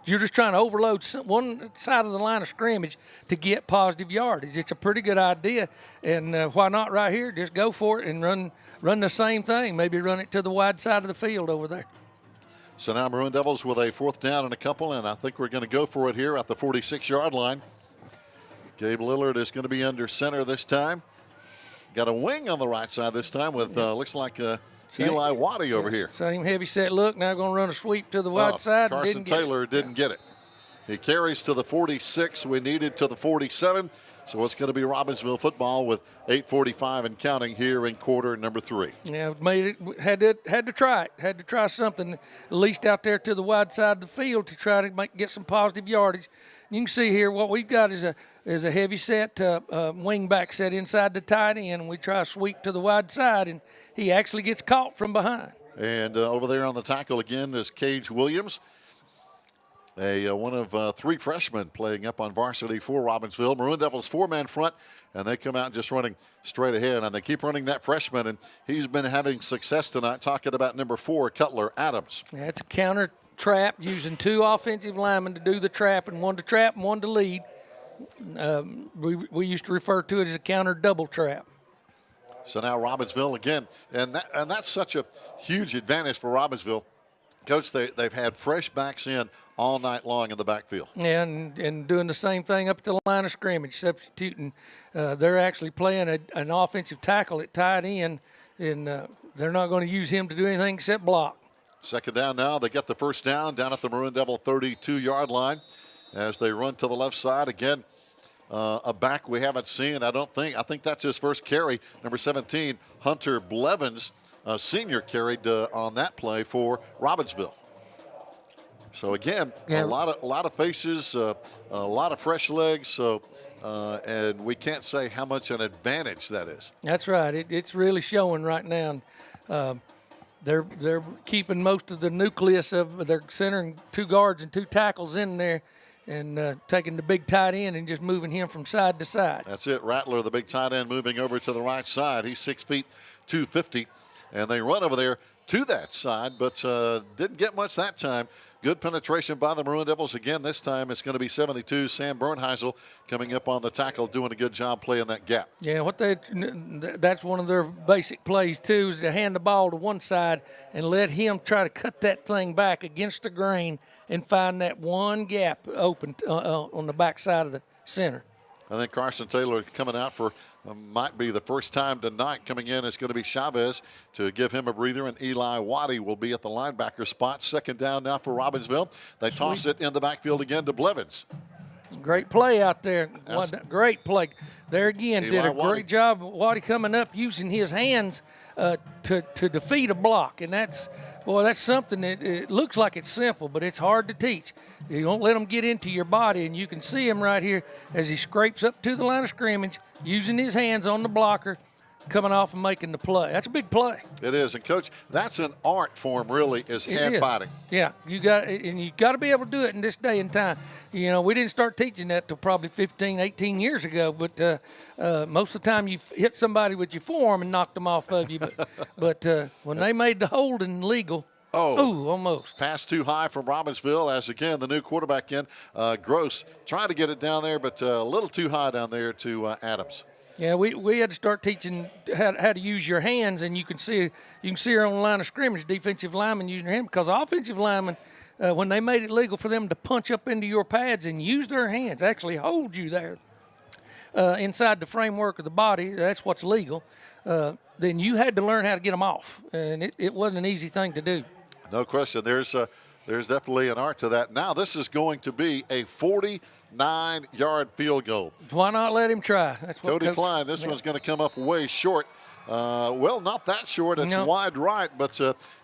just trying to overload one side of the line of scrimmage to get positive yardage. It's a pretty good idea, and why not right here? Just go for it and run the same thing. Maybe run it to the wide side of the field over there. So now Maroon Devils with a 4th down and a couple, and I think we're going to go for it here at the 46-yard line. Gabe Lillard is going to be under center this time. Got a wing on the right side this time with looks like Eli Waddy over here. Same heavy set look. Now going to run a sweep to the wide side. Carson Taylor didn't get it. He carries to the 46. We needed to the 47. So it's going to be Robbinsville football with 8:45 and counting here in quarter number 3. Yeah, made it. Had to try it. Had to try something at least out there to the wide side of the field to try to get some positive yardage. You can see here what we've got is a heavy set wing back set inside the tight end, and we try a sweep to the wide side, and he actually gets caught from behind. And over there on the tackle again is Cage Williams, one of 3 freshmen playing up on varsity for Robbinsville. Maroon Devils 4-man front, and they come out just running straight ahead, and they keep running that freshman, and he's been having success tonight, talking about number 4, Cutler Adams. Yeah, it's a counter trap using 2 offensive linemen to do the trap, and one to trap and one to lead. We used to refer to it as a counter double trap. So now Robbinsville again, and that's such a huge advantage for Robbinsville. Coach, they've had fresh backs in all night long in the backfield. Yeah, and doing the same thing up at the line of scrimmage, substituting. They're actually playing an offensive tackle at tight end, and they're not going to use him to do anything except block. Second down now. They get the first down at the Maroon Devil 32-yard line as they run to the left side. Again, a back we haven't seen, I think that's his first carry. Number 17, Hunter Blevins, senior, carried on that play for Robbinsville. So again, a lot of faces, a lot of fresh legs. So, and we can't say how much an advantage that is. That's right. It's really showing right now. They're keeping most of the nucleus of their center and 2 guards and 2 tackles in there, and taking the big tight end and just moving him from side to side. That's it. Rattler, the big tight end, moving over to the right side. He's 6 feet 250, and they run over there to that side, but didn't get much that time. Good penetration by the Maroon Devils. Again, this time it's going to be 72. Sam Bernheisel coming up on the tackle, doing a good job playing that gap. Yeah, that's one of their basic plays, too, is to hand the ball to one side and let him try to cut that thing back against the grain and find that one gap open on the back side of the center. I think Carson Taylor coming out for might be the first time tonight. Coming in is going to be Chavez to give him a breather, and Eli Waddy will be at the linebacker spot. Second down now for Robbinsville. They toss it in the backfield again to Blevins. Great play out there. Great play. There again, Eli did a Waddy. great job. Waddy coming up using his hands to defeat a block. And that's something that it looks like it's simple, but it's hard to teach. You don't let them get into your body, and you can see him right here as he scrapes up to the line of scrimmage, using his hands on the blocker, coming off and making the play. That's a big play. It is, and Coach, that's an art form, really, is hand fighting. Yeah, you got to be able to do it in this day and time. You know, we didn't start teaching that till probably 15, 18 years ago, but most of the time you hit somebody with your forearm and knocked them off of you. But when they made the holding legal, almost. Pass too high from Robbinsville as, again, the new quarterback in, Gross, trying to get it down there, but a little too high down there to Adams. Yeah, we had to start teaching how to use your hands, and you can see her on the line of scrimmage, defensive linemen using their hands, because offensive linemen, when they made it legal for them to punch up into your pads and use their hands, actually hold you there inside the framework of the body, that's what's legal, then you had to learn how to get them off, and it wasn't an easy thing to do. No question. There's definitely an art to that. Now this is going to be a 49-yard field goal. Why not let him try? That's what Cody Klein, this one's going to come up way short. Well, not that short. It's wide right, but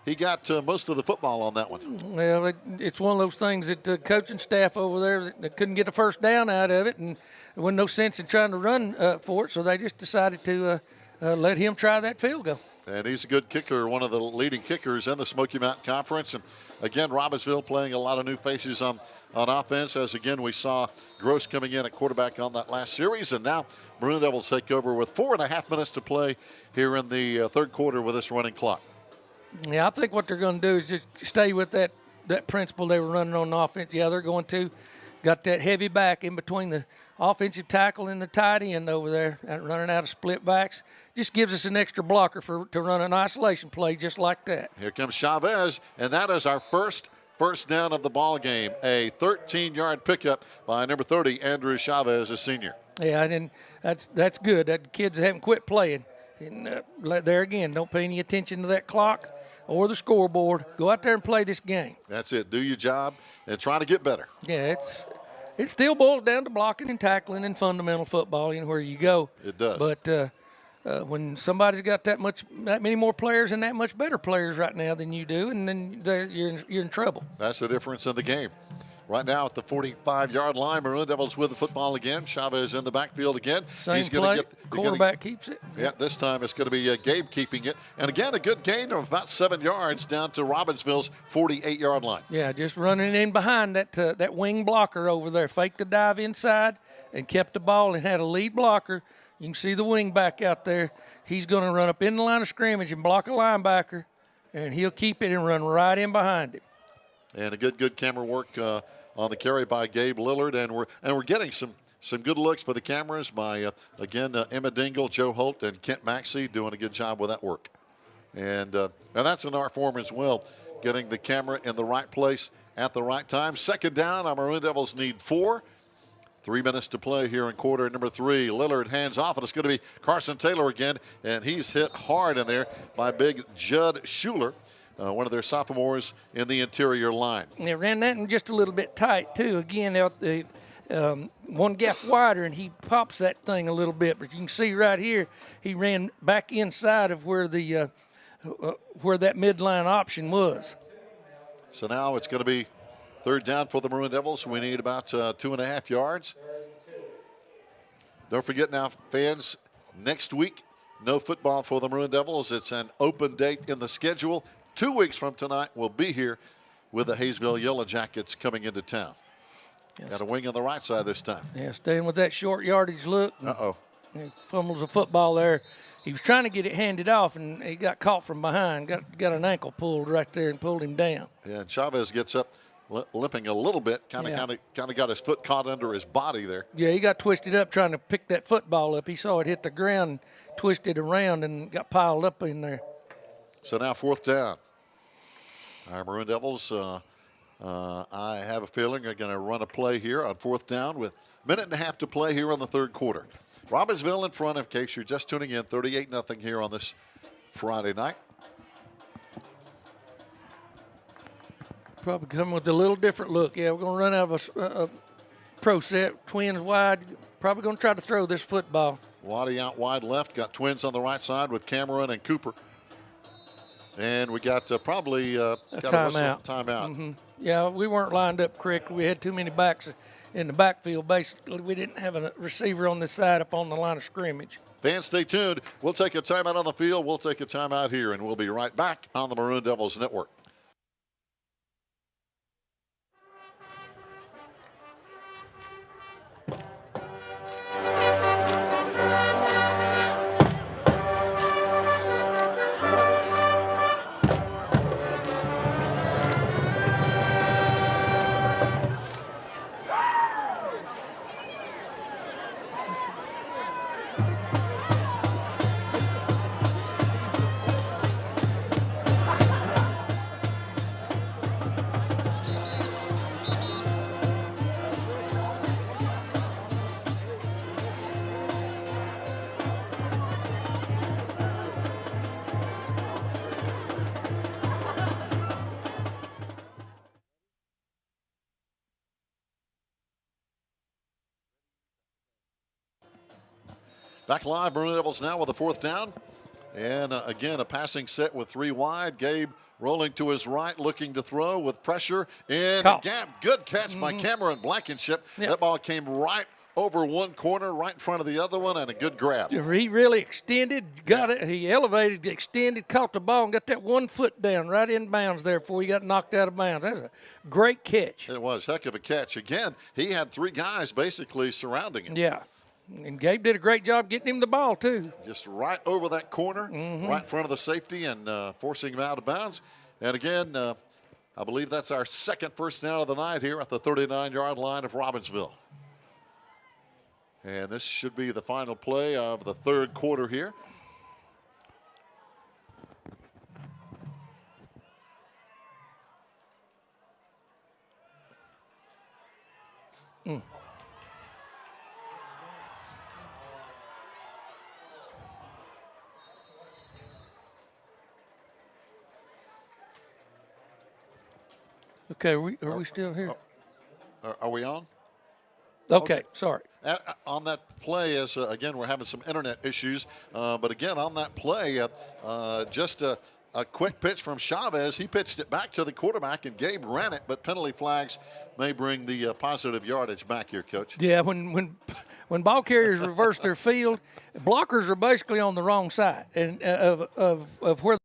he got most of the football on that one. Well, it's one of those things that the coaching staff over there that couldn't get a first down out of it, and there wasn't no sense in trying to run for it, so they just decided to let him try that field goal. And he's a good kicker, one of the leading kickers in the Smoky Mountain Conference. And again, Robbinsville playing a lot of new faces on offense, as again we saw Gross coming in at quarterback on that last series. And now Maroon Devils take over with 4.5 minutes to play here in the third quarter with this running clock. Yeah, I think what they're going to do is just stay with that principle they were running on offense. Yeah, they're going to. Got that heavy back in between the offensive tackle and the tight end over there, running out of split backs. Just gives us an extra blocker to run an isolation play just like that. Here comes Chavez, and that is our first down of the ball game. A 13-yard pickup by number 30, Andrew Chavez, a senior. Yeah, and that's good. That kids haven't quit playing. And there again, don't pay any attention to that clock or the scoreboard. Go out there and play this game. That's it. Do your job and try to get better. Yeah, it still boils down to blocking and tackling and fundamental football, where you go. It does. But when somebody's got that many more players and that much better players right now than you do, and then you're in trouble. That's the difference in the game. Right now at the 45-yard line, Maroon Devils with the football again. Chavez in the backfield again. Same play. Quarterback keeps it. Yeah, this time it's going to be Gabe keeping it. And again, a good gain of about 7 yards down to Robbinsville's 48-yard line. Yeah, just running in behind that wing blocker over there. Faked the dive inside and kept the ball and had a lead blocker. You can see the wing back out there. He's going to run up in the line of scrimmage and block a linebacker, and he'll keep it and run right in behind him. And a good camera work on the carry by Gabe Lillard, and we're getting some good looks for the cameras by again Emma Dingle, Joe Holt, and Kent Maxey doing a good job with that work. And that's an art form as well, getting the camera in the right place at the right time. Second down, our Maroon Devils need 4. 3 minutes to play here in quarter number 3. Lillard hands off, and it's going to be Carson Taylor again, and he's hit hard in there by big Judd Schuler, one of their sophomores in the interior line. They ran that in just a little bit tight, too. Again, out the one gap wider, and he pops that thing a little bit. But you can see right here, he ran back inside of where that midline option was. So now it's going to be third down for the Maroon Devils. We need about 2.5 yards. Don't forget now, fans, next week, no football for the Maroon Devils. It's an open date in the schedule. 2 weeks from tonight, we'll be here with the Hayesville Yellow Jackets coming into town. Got a wing on the right side this time. Yeah, staying with that short yardage look. Uh-oh. He fumbles the football there. He was trying to get it handed off, and he got caught from behind. Got an ankle pulled right there and pulled him down. Yeah, and Chavez gets up, limping a little bit. Kind of got his foot caught under his body there. Yeah, he got twisted up trying to pick that football up. He saw it hit the ground, twisted around, and got piled up in there. So now 4th down. Our Maroon Devils, I have a feeling, are going to run a play here on 4th down with a minute and a half to play here in the 3rd quarter. Robbinsville in front, in case you're just tuning in, 38-0 here on this Friday night. Probably come with a little different look. Yeah, we're going to run out of a pro set, twins wide. Probably going to try to throw this football. Waddy out wide left, got twins on the right side with Cameron and Cooper. And we got probably got a timeout. Timeout. Yeah, we weren't lined up correctly. We had too many backs in the backfield. Basically, we didn't have a receiver on this side up on the line of scrimmage. Fans, stay tuned. We'll take a timeout on the field. We'll take a timeout here, and we'll be right back on the Maroon Devils Network. Back live, Maroon Devils now with a 4th down. And again, a passing set with 3 wide. Gabe rolling to his right, looking to throw with pressure in the gap. Good catch by Cameron Blankenship. Yep. That ball came right over one corner, right in front of the other one, and a good grab. He really extended, got it. He elevated, extended, caught the ball, and got that 1 foot down right in bounds there before he got knocked out of bounds. That's a great catch. It was heck of a catch. Again, he had 3 guys basically surrounding him. Yeah. And Gabe did a great job getting him the ball, too. Just right over that corner, right in front of the safety, and forcing him out of bounds. And again, I believe that's our 2nd first down of the night here at the 39-yard line of Robbinsville. And this should be the final play of the 3rd quarter here. Okay, are we still here? Are we on? Okay, sorry. On that play, as again, we're having some internet issues, but again, on that play, just a quick pitch from Chavez. He pitched it back to the quarterback, and Gabe ran it, but penalty flags may bring the positive yardage back here, Coach. Yeah, when ball carriers reverse their field, blockers are basically on the wrong side and of where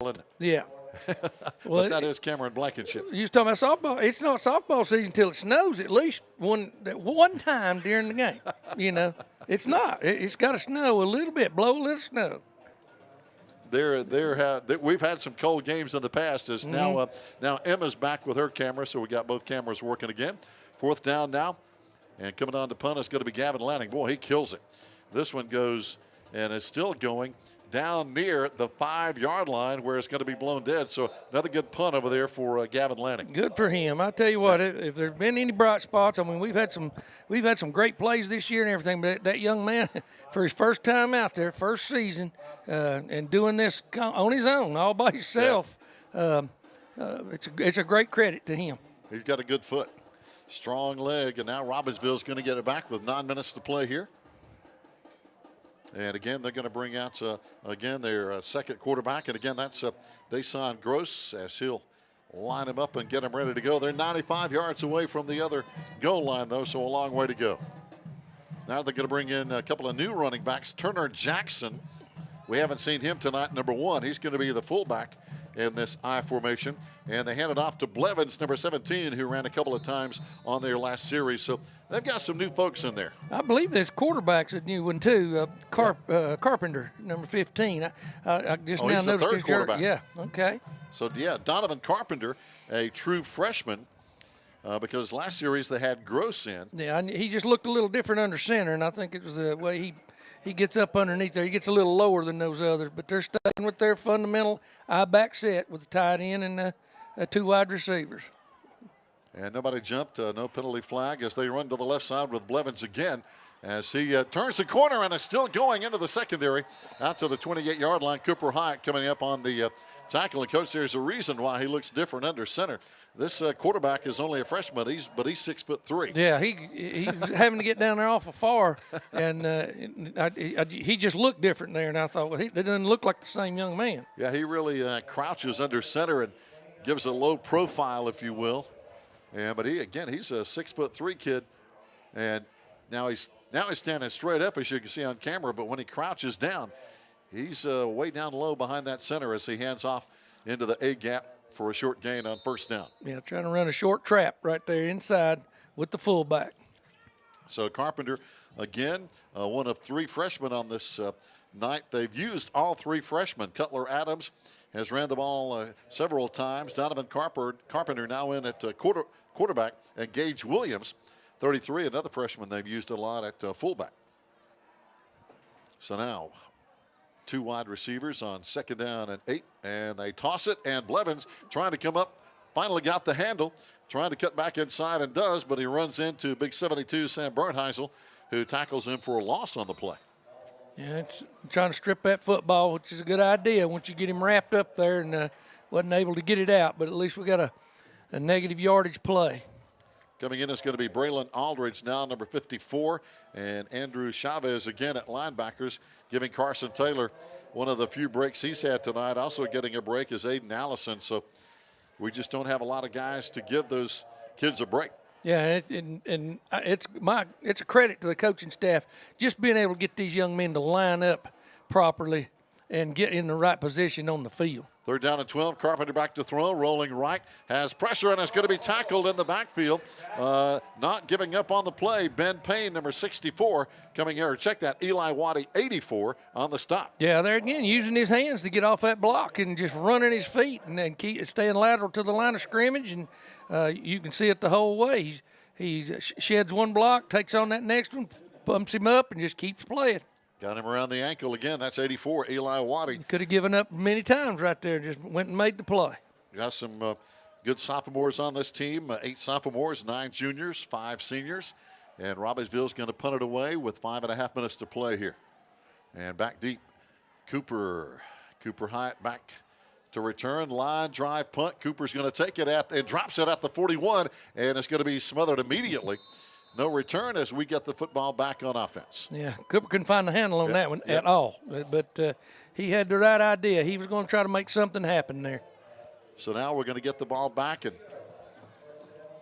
isn't it? Yeah. But that is Cameron Blankenship. You was talking about softball. It's not softball season until it snows at least one time during the game. You know, it's not. It's got to snow a little bit, blow a little snow. We've had some cold games in the past. As now Emma's back with her camera, so we got both cameras working again. 4th down now, and coming on to punt is going to be Gavin Lanning. Boy, he kills it. This one goes and is still going down near the 5-yard line where it's going to be blown dead. So another good punt over there for Gavin Lanning. Good for him. I tell you what, if there's been any bright spots, I mean, we've had some great plays this year and everything. But that young man, for his first time out there, first season, and doing this on his own, all by himself, it's a great credit to him. He's got a good foot, strong leg, and now Robbinsville's going to get it back with 9 minutes to play here. And again, they're going to bring out, their second quarterback. And again, that's Desan Gross, as he'll line him up and get him ready to go. They're 95 yards away from the other goal line, though, so a long way to go. Now they're going to bring in a couple of new running backs. Turner Jackson, we haven't seen him tonight, number 1. He's going to be the fullback in this I formation. And they hand it off to Blevins, number 17, who ran a couple of times on their last series. So they've got some new folks in there. I believe this quarterback's a new one, too. Carpenter, number 15. I just now he's the noticed third his quarterback. Yeah, okay. So, Donovan Carpenter, a true freshman, because last series they had Gross in. Yeah, he just looked a little different under center, and I think it was the way he gets up underneath there. He gets a little lower than those others, but they're staying with their fundamental I-back set with the tight end and 2 wide receivers. And nobody jumped, no penalty flag as they run to the left side with Blevins again as he turns the corner and is still going into the secondary out to the 28-yard line. Cooper Hyatt coming up on the tackle. And, Coach, there's a reason why he looks different under center. This quarterback is only a freshman, but he's 6'3". Yeah, he's having to get down there awful far, and he just looked different there. And I thought, well, that doesn't look like the same young man. Yeah, he really crouches under center and gives a low profile, if you will. But he's a 6'3" kid, and now he's standing straight up, as you can see on camera. But when he crouches down, he's way down low behind that center as he hands off into the A gap for a short gain on 1st down. Yeah, trying to run a short trap right there inside with the fullback. So Carpenter, again, one of 3 freshmen on this night. They've used all 3 freshmen. Cutler Adams has ran the ball several times. Donovan Carpenter now in at quarterback, and Gage Williams, 33, another freshman they've used a lot at fullback. So now 2 wide receivers on 2nd down and 8, and they toss it, and Blevins trying to come up, finally got the handle, trying to cut back inside and does, but he runs into big 72 Sam Bernheisel, who tackles him for a loss on the play. Yeah, it's trying to strip that football, which is a good idea once you get him wrapped up there, and wasn't able to get it out, but at least we got a negative yardage play. Coming in is going to be Braylon Aldridge now, number 54, and Andrew Chavez again at linebackers, giving Carson Taylor one of the few breaks he's had tonight. Also getting a break is Aiden Allison, so we just don't have a lot of guys to give those kids a break. Yeah, and it's a credit to the coaching staff just being able to get these young men to line up properly and get in the right position on the field. 3rd down and 12. Carpenter back to throw, rolling right, has pressure, and is going to be tackled in the backfield. Not giving up on the play. Ben Payne, number 64, coming here. Check that. Eli Waddy, 84, on the stop. Yeah, there again, using his hands to get off that block and just running his feet and then staying lateral to the line of scrimmage. And you can see it the whole way. He sheds one block, takes on that next one, pumps him up, and just keeps playing. Got him around the ankle again. That's 84, Eli Waddy. Could have given up many times right there. Just went and made the play. Got some good sophomores on this team. 8 sophomores, 9 juniors, 5 seniors. And Robbinsville's going to punt it away with 5.5 minutes to play here. And back deep, Cooper Hyatt back to return. Line drive punt. Cooper's going to take it and drops it at the 41. And it's going to be smothered immediately. No return as we get the football back on offense. Yeah, Cooper couldn't find the handle on that one at all. But he had the right idea. He was going to try to make something happen there. So now we're going to get the ball back.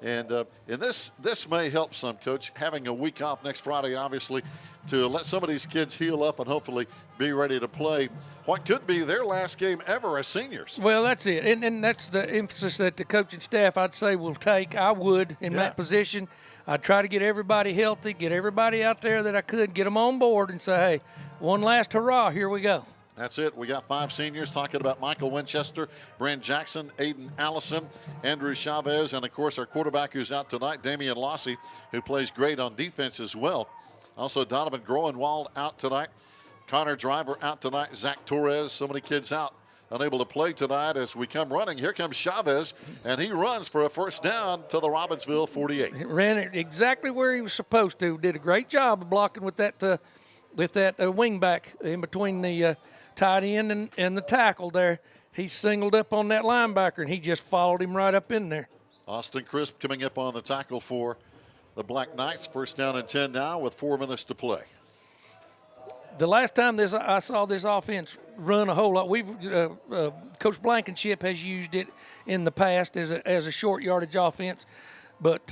And this may help some, Coach. Having a week off next Friday, obviously, to let some of these kids heal up and hopefully be ready to play what could be their last game ever as seniors. Well, that's it. And that's the emphasis that the coaching staff, I'd say, will take. I would in that position. I'd try to get everybody healthy, get everybody out there that I could, get them on board and say, hey, one last hurrah, here we go. That's it. We got 5 seniors talking about Michael Winchester, Brent Jackson, Aiden Allison, Andrew Chavez, and, of course, our quarterback who's out tonight, Damian Lossy, who plays great on defense as well. Also, Donovan Groenwald out tonight. Connor Driver out tonight. Zach Torres, so many kids out, unable to play tonight as we come running. Here comes Chavez, and he runs for a first down to the Robbinsville 48. He ran it exactly where he was supposed to. Did a great job of blocking with that wing back in between the tight end and the tackle there. He singled up on that linebacker, and he just followed him right up in there. Austin Crisp coming up on the tackle for the Black Knights. First down and 10 now with 4 minutes to play. The last time I saw this offense run a whole lot, Coach Blankenship has used it in the past as a short yardage offense, but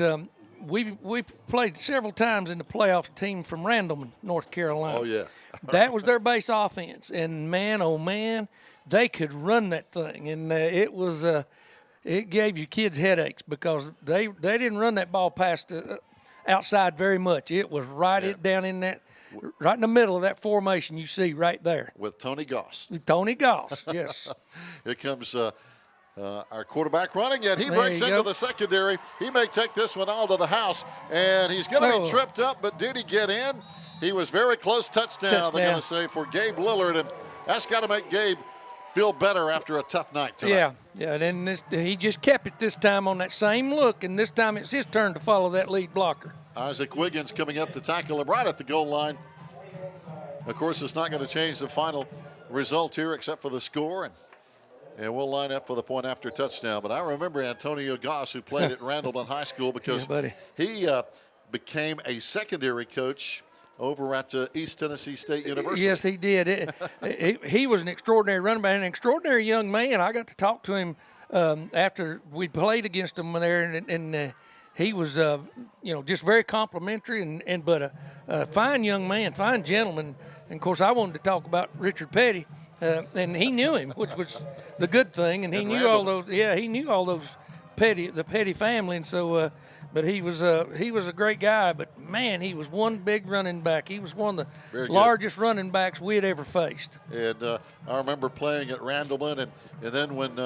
we played several times in the playoff team from Randleman, North Carolina. Oh, yeah. That was their base offense, and man, oh man, they could run that thing, and it gave you kids headaches because they didn't run that ball past outside very much. It was down in that, right in the middle of that formation you see right there. With Tony Goss. Tony Goss, yes. Here comes our quarterback running, and he breaks into the secondary. He may take this one all to the house, and he's going to be tripped up, but did he get in? He was very close. Touchdown. They're going to say for Gabe Lillard, and that's got to make Gabe feel better after a tough night tonight. Yeah. And then he just kept it this time on that same look, and this time it's his turn to follow that lead blocker. Isaac Wiggins coming up to tackle him right at the goal line. Of course, it's not going to change the final result here except for the score, and we'll line up for the point after touchdown. But I remember Antonio Goss, who played at Randleman High School, because he became a secondary coach over at East Tennessee State University. Yes, he did. He was an extraordinary running back, an extraordinary young man. I got to talk to him after we played against him there, and he was, just very complimentary, but a fine young man, fine gentleman. And, of course, I wanted to talk about Richard Petty, and he knew him, which was the good thing. And he knew all those. Yeah, he knew all those the Petty family, and so. But he was a great guy. But man, he was one big running back. He was one of the largest running backs we had ever faced. And I remember playing at Randleman, and then when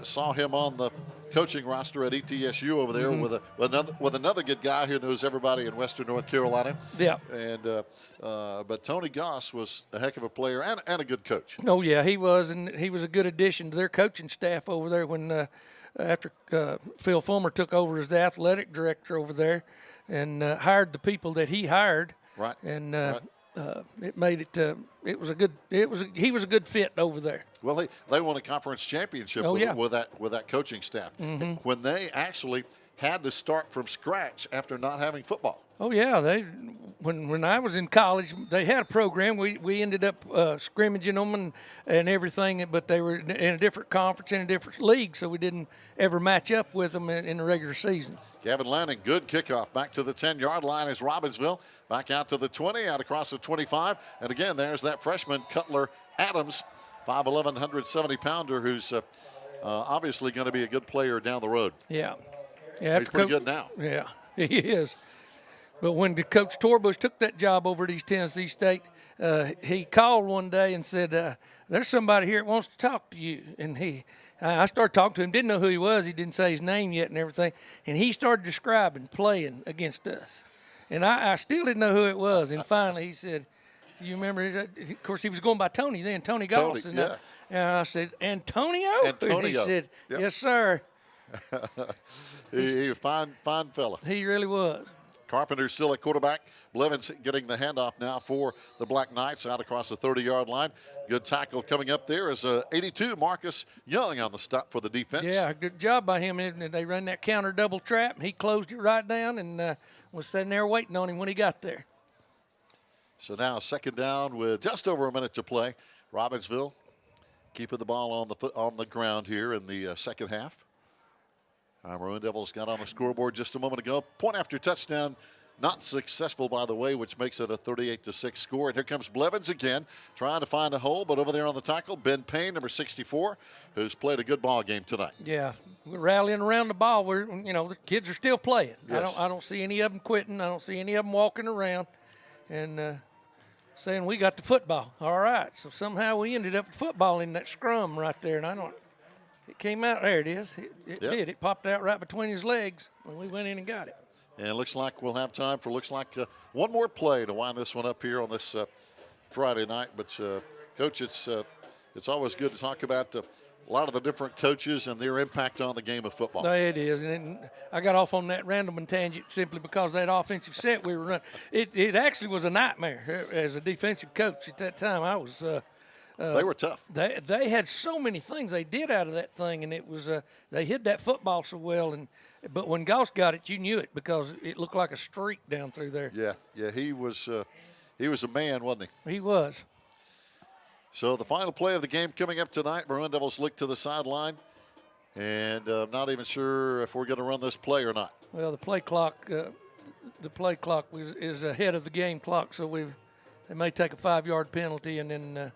saw him on the coaching roster at ETSU over there with another good guy who knows everybody in Western North Carolina. Yeah. And but Tony Goss was a heck of a player and a good coach. Oh yeah, he was, and he was a good addition to their coaching staff over there when. After Phil Fulmer took over as the athletic director over there, and hired the people that he hired, right? And it made it. He was a good fit over there. Well, they won a conference championship with that coaching staff when they actually had to start from scratch after not having football. Oh yeah, when I was in college, they had a program. We ended up scrimmaging them and everything, but they were in a different conference, in a different league, so we didn't ever match up with them in the regular season. Gavin Lanning, good kickoff back to the 10-yard line as Robbinsville back out to the 20, out across the 25, and again there's that freshman Cutler Adams, 5'11", 170-pounder, who's obviously going to be a good player down the road. Yeah, he's pretty good now. Yeah, he is. But when the Coach Torbush took that job over at East Tennessee State, he called one day and said, there's somebody here that wants to talk to you. And I started talking to him, didn't know who he was. He didn't say his name yet and everything. And he started describing playing against us. And I still didn't know who it was. And finally he said, you remember, of course, he was going by Tony then, Tony Goss. And I said, Antonio? And he said, yes, sir. He was a fine fella. He really was. Carpenter's still at quarterback. Blevins getting the handoff now for the Black Knights out across the 30-yard line. Good tackle coming up there is 82, Marcus Young on the stop for the defense. Yeah, good job by him. They ran that counter double trap, and he closed it right down and was sitting there waiting on him when he got there. So now second down with just over a minute to play. Robbinsville keeping the ball on the ground here in the second half. Maroon Devils got on the scoreboard just a moment ago. Point after touchdown not successful, by the way, which makes it a 38-6 score. And here comes Blevins again, trying to find a hole, but over there on the tackle, Ben Payne, number 64, who's played a good ball game tonight. Yeah, we're rallying around the ball. The kids are still playing. Yes. I don't see any of them quitting. I don't see any of them walking around and saying we got the football. All right, so somehow we ended up with football in that scrum right there, and it came out. There it is. It Yep. did. It popped out right between his legs, and we went in and got it. And it looks like we'll have time for one more play to wind this one up here on this Friday night. But, Coach, it's always good to talk about a lot of the different coaches and their impact on the game of football. No, it is. And I got off on that random tangent simply because that offensive set we were running, it actually was a nightmare as a defensive coach at that time. I was they were tough. They had so many things they did out of that thing, and it was they hid that football so well. But when Goss got it, you knew it because it looked like a streak down through there. Yeah, he was a man, wasn't he? He was. So the final play of the game coming up tonight. Maroon Devils look to the sideline, and I'm not even sure if we're going to run this play or not. Well, the play clock is ahead of the game clock, so they may take a 5-yard penalty, and then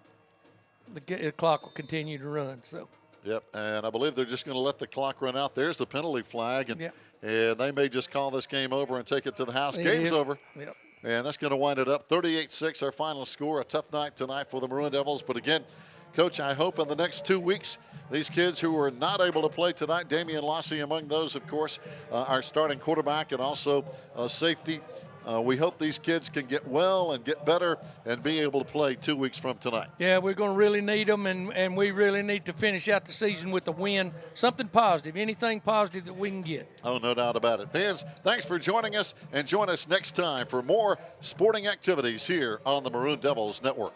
the clock will continue to run. So. Yep, and I believe they're just going to let the clock run out. There's the penalty flag, and they may just call this game over and take it to the house. Game's over. Yep. And that's going to wind it up. 38-6, our final score. A tough night tonight for the Maroon Devils. But again, Coach, I hope in the next 2 weeks, these kids who were not able to play tonight, Damian Lossy among those, of course, our starting quarterback and also safety. We hope these kids can get well and get better and be able to play 2 weeks from tonight. Yeah, we're going to really need them, and we really need to finish out the season with a win, something positive, anything positive that we can get. Oh, no doubt about it. Fans, thanks for joining us, and join us next time for more sporting activities here on the Maroon Devils Network.